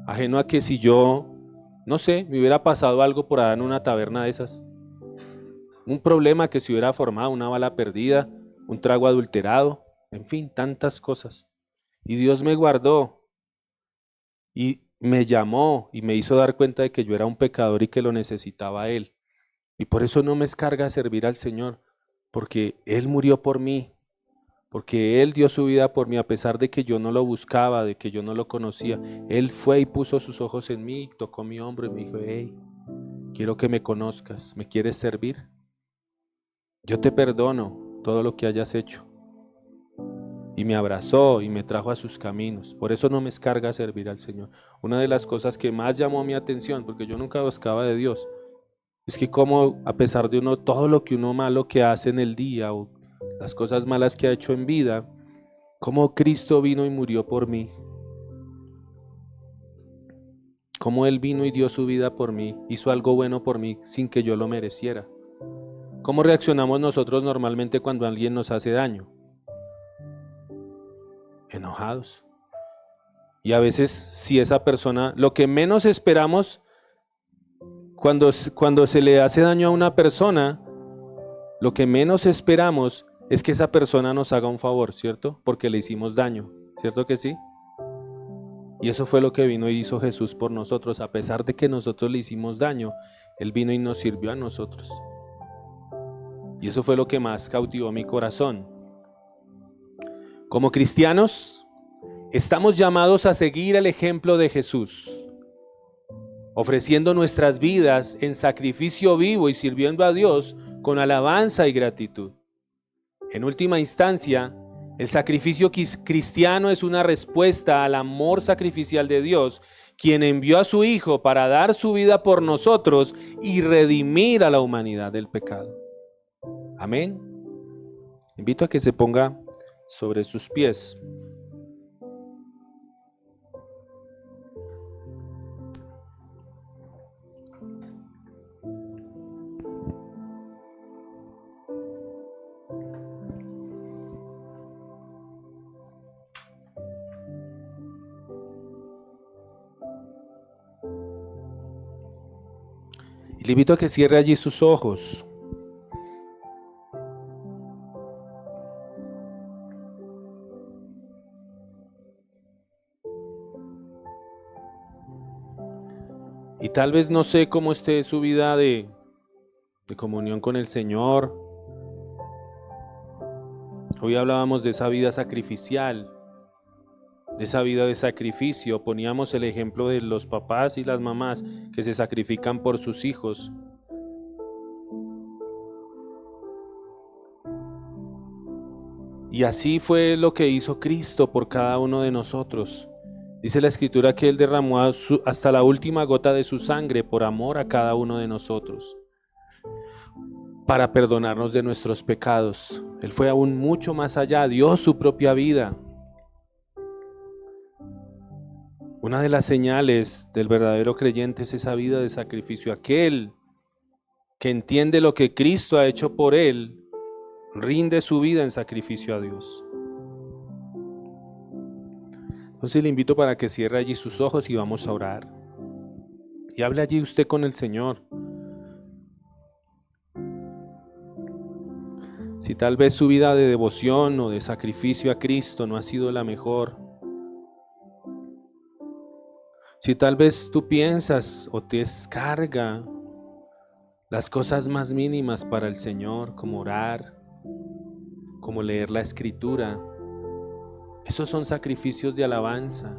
ajeno a que si yo, no sé, me hubiera pasado algo por allá en una taberna de esas, un problema que se hubiera formado, una bala perdida, un trago adulterado, en fin, tantas cosas. Y Dios me guardó y me llamó y me hizo dar cuenta de que yo era un pecador y que lo necesitaba a Él. Y por eso no me descarga servir al Señor, porque Él murió por mí, porque Él dio su vida por mí, a pesar de que yo no lo buscaba, de que yo no lo conocía. Él fue y puso sus ojos en mí, tocó mi hombro y me dijo: hey, quiero que me conozcas, ¿me quieres servir? Yo te perdono todo lo que hayas hecho. Y me abrazó y me trajo a sus caminos. Por eso no me descarga servir al Señor. Una de las cosas que más llamó mi atención, porque yo nunca buscaba de Dios, es que como a pesar de todo lo que uno malo que hace en el día o las cosas malas que ha hecho en vida, cómo Cristo vino y murió por mí. Cómo Él vino y dio su vida por mí, hizo algo bueno por mí sin que yo lo mereciera. ¿Cómo reaccionamos nosotros normalmente cuando alguien nos hace daño? Enojados. Y a veces, si esa persona, lo que menos esperamos cuando se le hace daño a una persona, lo que menos esperamos es que esa persona nos haga un favor, ¿cierto? Porque le hicimos daño, ¿cierto que sí? Y eso fue lo que vino y hizo Jesús por nosotros. A pesar de que nosotros le hicimos daño, Él vino y nos sirvió a nosotros. Y eso fue lo que más cautivó mi corazón. Como cristianos, estamos llamados a seguir el ejemplo de Jesús, ofreciendo nuestras vidas en sacrificio vivo y sirviendo a Dios con alabanza y gratitud. En última instancia, el sacrificio cristiano es una respuesta al amor sacrificial de Dios, quien envió a su Hijo para dar su vida por nosotros y redimir a la humanidad del pecado. Amén. Invito a que se ponga sobre sus pies. Y le invito a que cierre allí sus ojos. Y tal vez no sé cómo esté su vida de comunión con el Señor. Hoy hablábamos de esa vida sacrificial, de esa vida de sacrificio. Poníamos el ejemplo de los papás y las mamás que se sacrifican por sus hijos. Y así fue lo que hizo Cristo por cada uno de nosotros. Dice la Escritura que Él derramó hasta la última gota de su sangre por amor a cada uno de nosotros, para perdonarnos de nuestros pecados. Él fue aún mucho más allá, dio su propia vida. Una de las señales del verdadero creyente es esa vida de sacrificio. Aquel que entiende lo que Cristo ha hecho por él, rinde su vida en sacrificio a Dios. Entonces le invito para que cierre allí sus ojos y vamos a orar. Y hable allí usted con el Señor. Si tal vez su vida de devoción o de sacrificio a Cristo no ha sido la mejor, si tal vez tú piensas o te descarga las cosas más mínimas para el Señor, como orar, como leer la Escritura, esos son sacrificios de alabanza.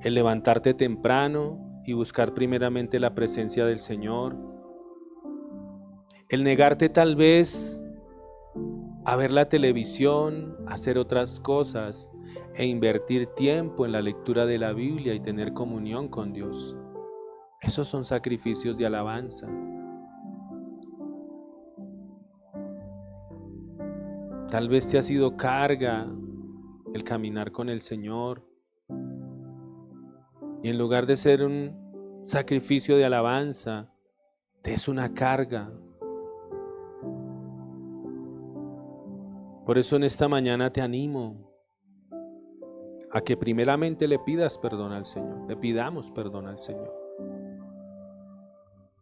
El levantarte temprano y buscar primeramente la presencia del Señor. El negarte tal vez a ver la televisión, a hacer otras cosas e invertir tiempo en la lectura de la Biblia y tener comunión con Dios. Esos son sacrificios de alabanza. Tal vez te ha sido carga el caminar con el Señor. Y en lugar de ser un sacrificio de alabanza, te es una carga. Por eso en esta mañana te animo a que primeramente le pidas perdón al Señor, le pidamos perdón al Señor.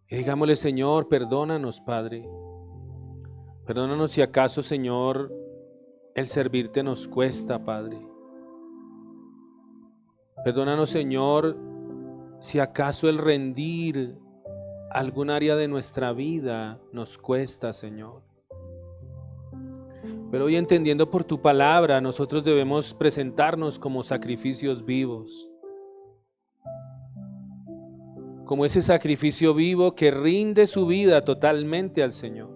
Y digámosle: Señor, perdónanos, Padre. Perdónanos si acaso, Señor, el servirte nos cuesta, Padre. Perdónanos, Señor, si acaso el rendir algún área de nuestra vida nos cuesta, Señor. Pero hoy, entendiendo por tu palabra, nosotros debemos presentarnos como sacrificios vivos. Como ese sacrificio vivo que rinde su vida totalmente al Señor.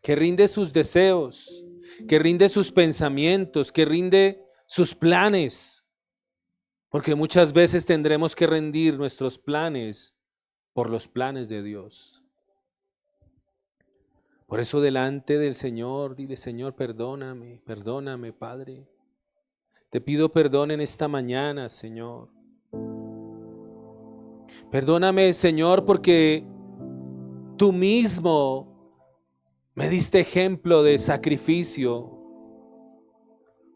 Que rinde sus deseos, que rinde sus pensamientos, que rinde sus planes. Porque muchas veces tendremos que rendir nuestros planes por los planes de Dios. Por eso delante del Señor, dile: Señor, perdóname, perdóname, Padre. Te pido perdón en esta mañana, Señor. Perdóname, Señor, porque tú mismo me diste ejemplo de sacrificio.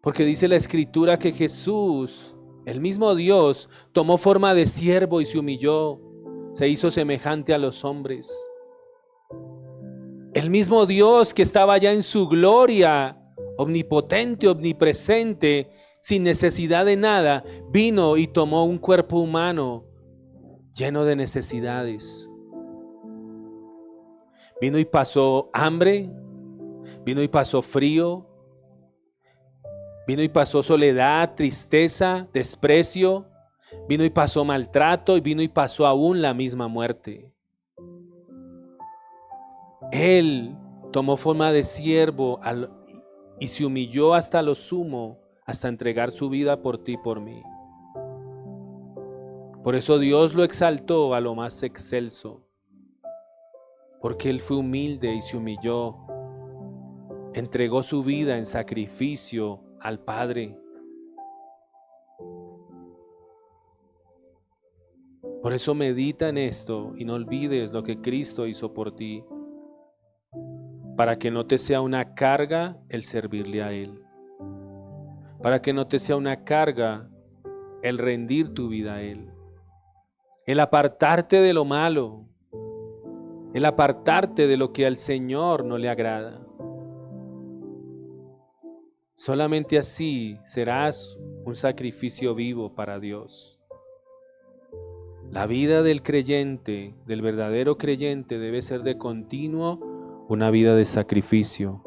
Porque dice la Escritura que Jesús, el mismo Dios, tomó forma de siervo y se humilló, se hizo semejante a los hombres. El mismo Dios que estaba ya en su gloria, omnipotente, omnipresente, sin necesidad de nada, vino y tomó un cuerpo humano lleno de necesidades. Vino y pasó hambre, vino y pasó frío, vino y pasó soledad, tristeza, desprecio, vino y pasó maltrato y vino y pasó aún la misma muerte. Él tomó forma de siervo y se humilló hasta lo sumo, hasta entregar su vida por ti y por mí. Por eso Dios lo exaltó a lo más excelso, porque Él fue humilde y se humilló, entregó su vida en sacrificio al Padre. Por eso medita en esto y no olvides lo que Cristo hizo por ti, para que no te sea una carga el servirle a Él, para que no te sea una carga el rendir tu vida a Él, el apartarte de lo malo, el apartarte de lo que al Señor no le agrada. Solamente así serás un sacrificio vivo para Dios. La vida del creyente, del verdadero creyente, debe ser de continuo una vida de sacrificio,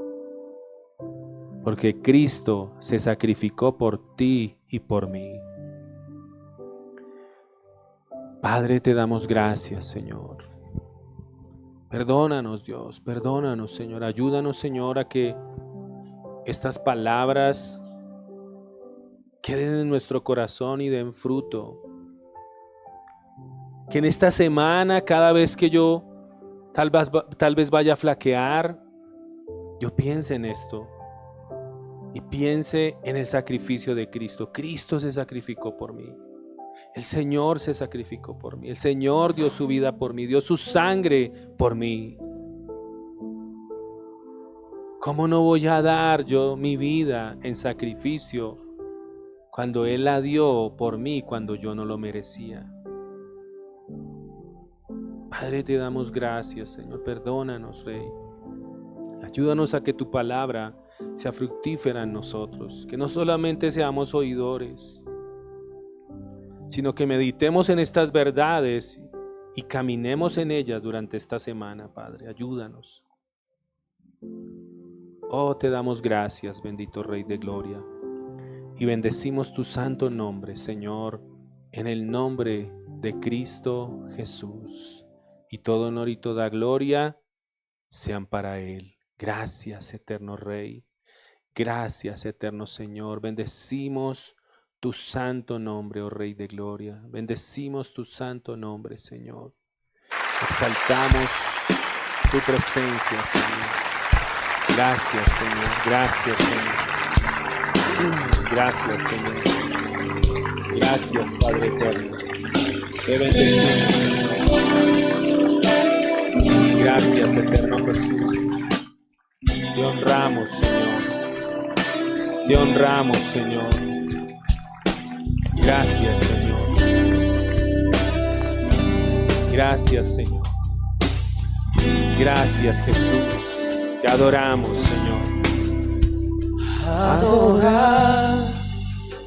porque Cristo se sacrificó por ti y por mí. Padre, te damos gracias, Señor. Perdónanos, Dios, perdónanos, Señor. Ayúdanos, Señor, a que estas palabras queden en nuestro corazón y den fruto. Que en esta semana, cada vez que yo tal vez vaya a flaquear, yo piense en esto y piense en el sacrificio de Cristo. Cristo se sacrificó por mí. El Señor se sacrificó por mí. El Señor dio su vida por mí, dio su sangre por mí. ¿Cómo no voy a dar yo mi vida en sacrificio cuando Él la dio por mí, cuando yo no lo merecía? Padre, te damos gracias, Señor. Perdónanos, Rey. Ayúdanos a que tu palabra sea fructífera en nosotros, que no solamente seamos oidores, sino que meditemos en estas verdades y caminemos en ellas durante esta semana, Padre. Ayúdanos. Oh, te damos gracias, bendito Rey de Gloria, y bendecimos tu santo nombre, Señor, en el nombre de Cristo Jesús. Y todo honor y toda gloria sean para Él. Gracias, eterno Rey. Gracias, eterno Señor. Bendecimos tu santo nombre, oh Rey de Gloria. Bendecimos tu santo nombre, Señor. Exaltamos tu presencia, Señor. Gracias, Señor. Gracias, Señor. Gracias, Señor. Gracias, Padre eterno. Te bendecimos, Señor. Gracias, eterno Jesús. Te honramos, Señor. Te honramos, Señor. Gracias, Señor. Gracias, Señor. Gracias, Jesús. Te adoramos, Señor. Adorar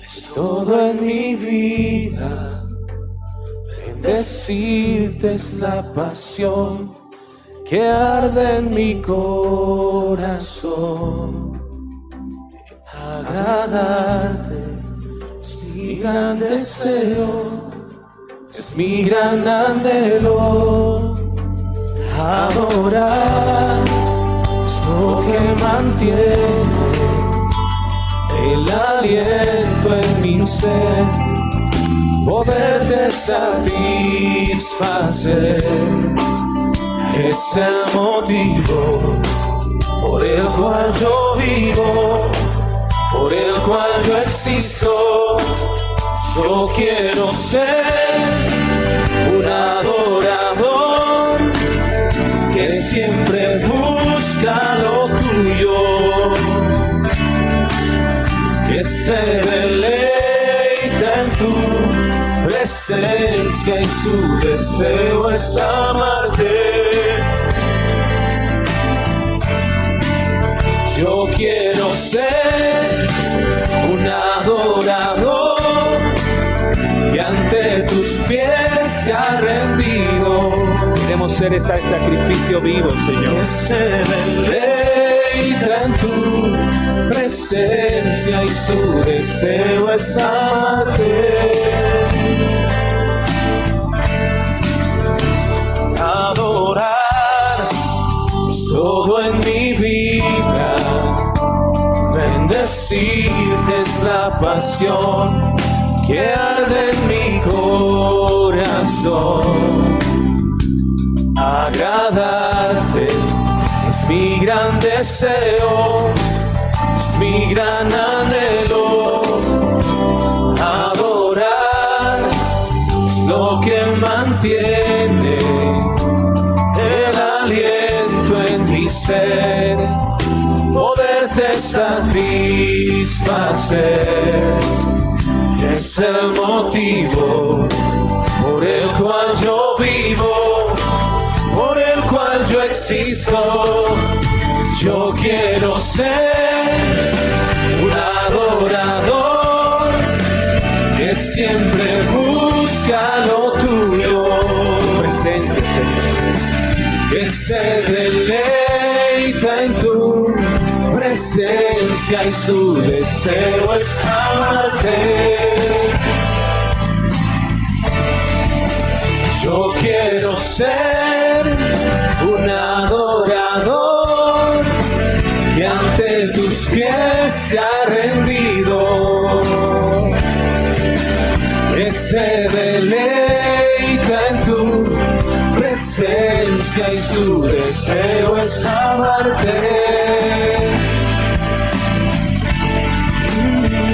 es todo en mi vida. Bendecirte es la pasión que arde en mi corazón. Agradarte es mi gran deseo, es mi gran anhelo. Adorar es lo que mantiene el aliento en mi ser, poderte satisfacer. Es el motivo por el cual yo vivo, por el cual yo existo. Yo quiero ser un adorador que siempre busca lo tuyo, que se deleita en tu presencia y su deseo es amarte. Yo quiero ser un adorador que ante tus pies se ha rendido. Queremos ser ese sacrificio vivo, Señor. Que se deleita en tu presencia y su deseo es amarte. Adorar es todo en mi vida. Bendecirte es la pasión que arde en mi corazón. Agradarte es mi gran deseo, es mi gran anhelo. Adorar es lo que mantiene el aliento en mi ser, poderte satisfacer. Es el motivo por el cual yo vivo, por el cual yo existo. Yo quiero ser un adorador que siempre busca lo tuyo, Presencia, Señor. que se deleita en tu presencia y su deseo es amarte. Yo quiero ser un adorador que ante tus pies se ha rendido, que se deleita en tu presencia y su deseo es amarte.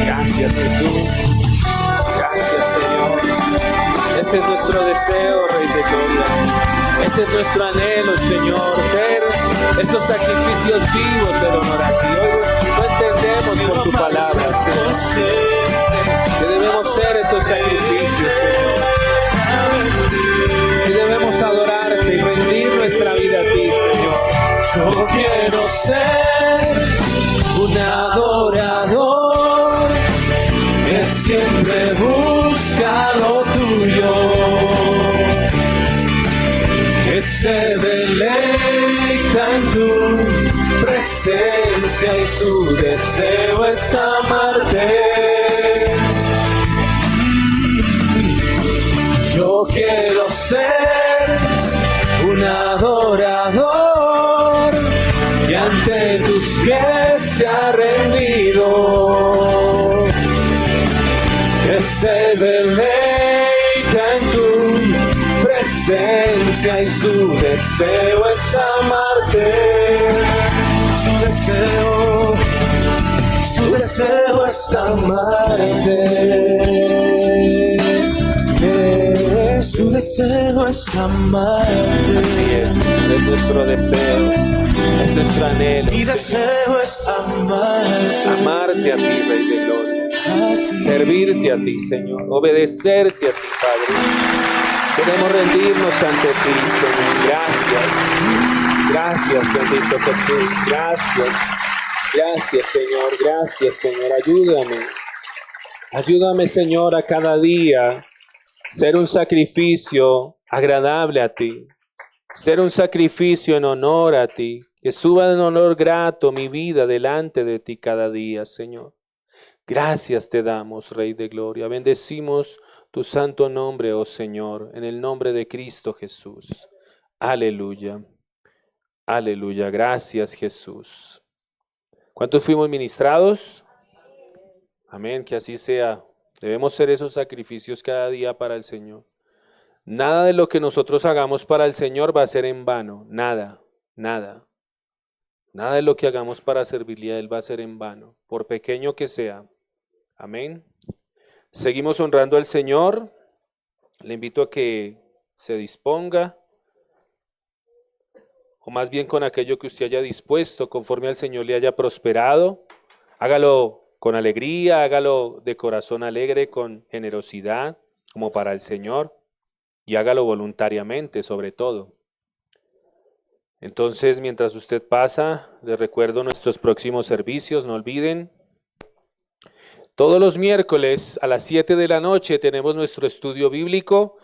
Gracias, Jesús. Gracias, Señor. Ese es nuestro deseo, Rey de Gloria. Ese es nuestro anhelo, Señor, ser esos sacrificios vivos de honor a ti. Hoy no entendemos por tu palabra, Señor, que debemos ser esos sacrificios, Señor, que debemos adorarte y rendir nuestra vida a ti, Señor. Yo quiero ser presencia y su deseo es amarte. Yo quiero ser un adorador que ante tus pies se ha rendido, que se deleita en tu presencia y su deseo es amarte. Su deseo es amarte. Su deseo es amarte. Así es nuestro deseo, es nuestro anhelo. Mi deseo es amarte. Amarte a ti, Rey de Gloria. Servirte a ti, Señor. Obedecerte a ti, Padre. Queremos rendirnos ante ti, Señor. Gracias. Gracias, bendito Jesús. Gracias. Gracias, Señor. Gracias, Señor. Ayúdame. Ayúdame, Señor, a cada día ser un sacrificio agradable a ti. Ser un sacrificio en honor a ti. Que suba en honor grato mi vida delante de ti cada día, Señor. Gracias te damos, Rey de Gloria. Bendecimos tu santo nombre, oh Señor, en el nombre de Cristo Jesús. Aleluya. Aleluya. Gracias, Jesús. ¿Cuántos fuimos ministrados? Amén, que así sea. Debemos ser esos sacrificios cada día para el Señor. Nada de lo que nosotros hagamos para el Señor va a ser en vano. Nada, nada. Nada de lo que hagamos para servirle a Él va a ser en vano, por pequeño que sea. Amén. Seguimos honrando al Señor. Le invito a que se disponga, o más bien con aquello que usted haya dispuesto, conforme al Señor le haya prosperado. Hágalo con alegría, hágalo de corazón alegre, con generosidad, como para el Señor, y hágalo voluntariamente, sobre todo. Entonces, mientras usted pasa, les recuerdo nuestros próximos servicios. No olviden, todos los miércoles a las 7 de la noche tenemos nuestro estudio bíblico.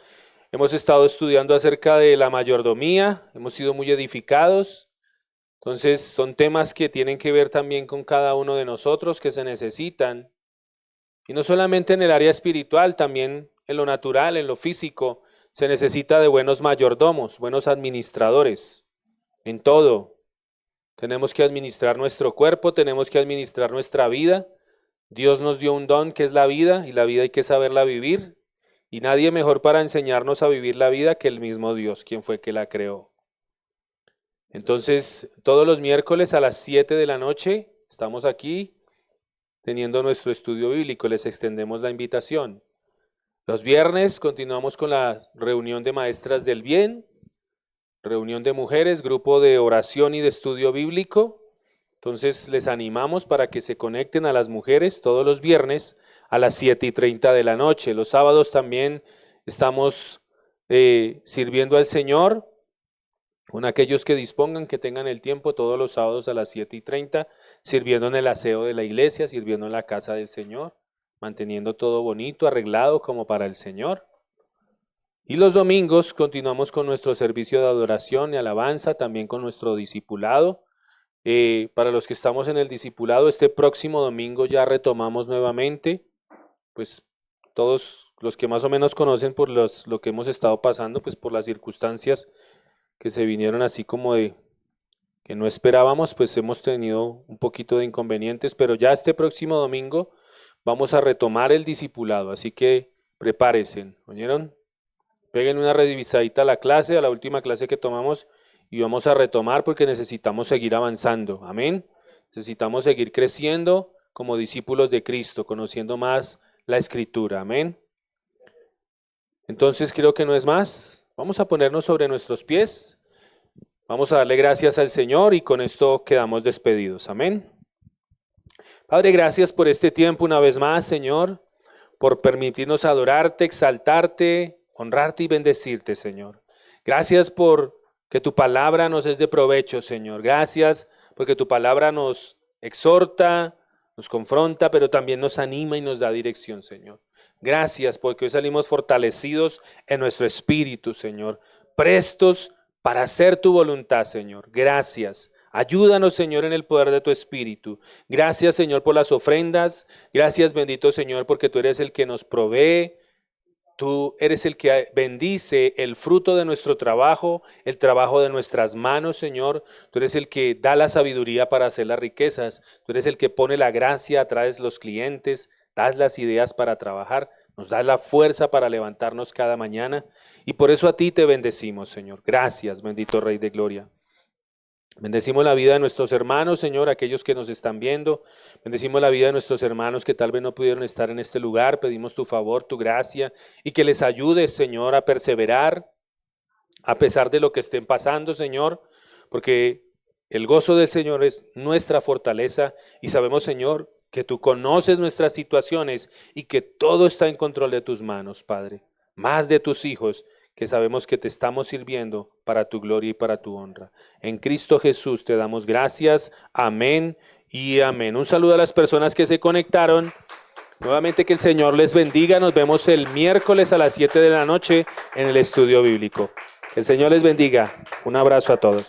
Hemos estado estudiando acerca de la mayordomía, hemos sido muy edificados. Entonces son temas que tienen que ver también con cada uno de nosotros, que se necesitan. Y no solamente en el área espiritual, también en lo natural, en lo físico, se necesita de buenos mayordomos, buenos administradores. En todo. Tenemos que administrar nuestro cuerpo, tenemos que administrar nuestra vida. Dios nos dio un don que es la vida, y la vida hay que saberla vivir. Y nadie mejor para enseñarnos a vivir la vida que el mismo Dios, quien fue que la creó. Entonces, todos los miércoles a las 7 de la noche estamos aquí teniendo nuestro estudio bíblico. Les extendemos la invitación. Los viernes continuamos con la reunión de maestras del bien, reunión de mujeres, grupo de oración y de estudio bíblico. Entonces, les animamos para que se conecten a las mujeres todos los viernes a las 7:30 de la noche. Los sábados también estamos sirviendo al Señor. Con aquellos que dispongan, que tengan el tiempo, todos los sábados a las 7:30, sirviendo en el aseo de la iglesia, sirviendo en la casa del Señor, manteniendo todo bonito, arreglado como para el Señor. Y los domingos continuamos con nuestro servicio de adoración y alabanza, también con nuestro discipulado. Para los que estamos en el discipulado, este próximo domingo ya retomamos nuevamente, pues todos los que más o menos conocen por lo que hemos estado pasando, pues por las circunstancias que se vinieron así como de que no esperábamos, pues hemos tenido un poquito de inconvenientes, pero ya este próximo domingo vamos a retomar el discipulado, así que prepárense, ¿oyeron? Peguen una revisadita a la clase, a la última clase que tomamos, y vamos a retomar porque necesitamos seguir avanzando, amén. Necesitamos seguir creciendo como discípulos de Cristo, conociendo más la Escritura, amén. Entonces creo que no es más. Vamos a ponernos sobre nuestros pies, vamos a darle gracias al Señor y con esto quedamos despedidos. Amén. Padre, gracias por este tiempo una vez más, Señor, por permitirnos adorarte, exaltarte, honrarte y bendecirte, Señor. Gracias por que tu palabra nos es de provecho, Señor. Gracias porque tu palabra nos exhorta, nos confronta, pero también nos anima y nos da dirección, Señor. Gracias porque hoy salimos fortalecidos en nuestro espíritu, Señor, prestos para hacer tu voluntad, Señor. Gracias. Ayúdanos, Señor, en el poder de tu Espíritu. Gracias, Señor, por las ofrendas. Gracias, bendito Señor, porque tú eres el que nos provee. Tú eres el que bendice el fruto de nuestro trabajo, el trabajo de nuestras manos, Señor. Tú eres el que da la sabiduría para hacer las riquezas. Tú eres el que pone la gracia, atraes los clientes, das las ideas para trabajar, nos das la fuerza para levantarnos cada mañana. Y por eso a ti te bendecimos, Señor. Gracias, bendito Rey de Gloria. Bendecimos la vida de nuestros hermanos, Señor, aquellos que nos están viendo. Bendecimos la vida de nuestros hermanos que tal vez no pudieron estar en este lugar. Pedimos tu favor, tu gracia y que les ayudes, Señor, a perseverar a pesar de lo que estén pasando, Señor, porque el gozo del Señor es nuestra fortaleza y sabemos, Señor, que tú conoces nuestras situaciones y que todo está en control de tus manos, Padre, más de tus hijos, que sabemos que te estamos sirviendo para tu gloria y para tu honra. En Cristo Jesús te damos gracias. Amén y amén. Un saludo a las personas que se conectaron. Nuevamente que el Señor les bendiga. Nos vemos el miércoles a las 7 de la noche en el estudio bíblico. Que el Señor les bendiga. Un abrazo a todos.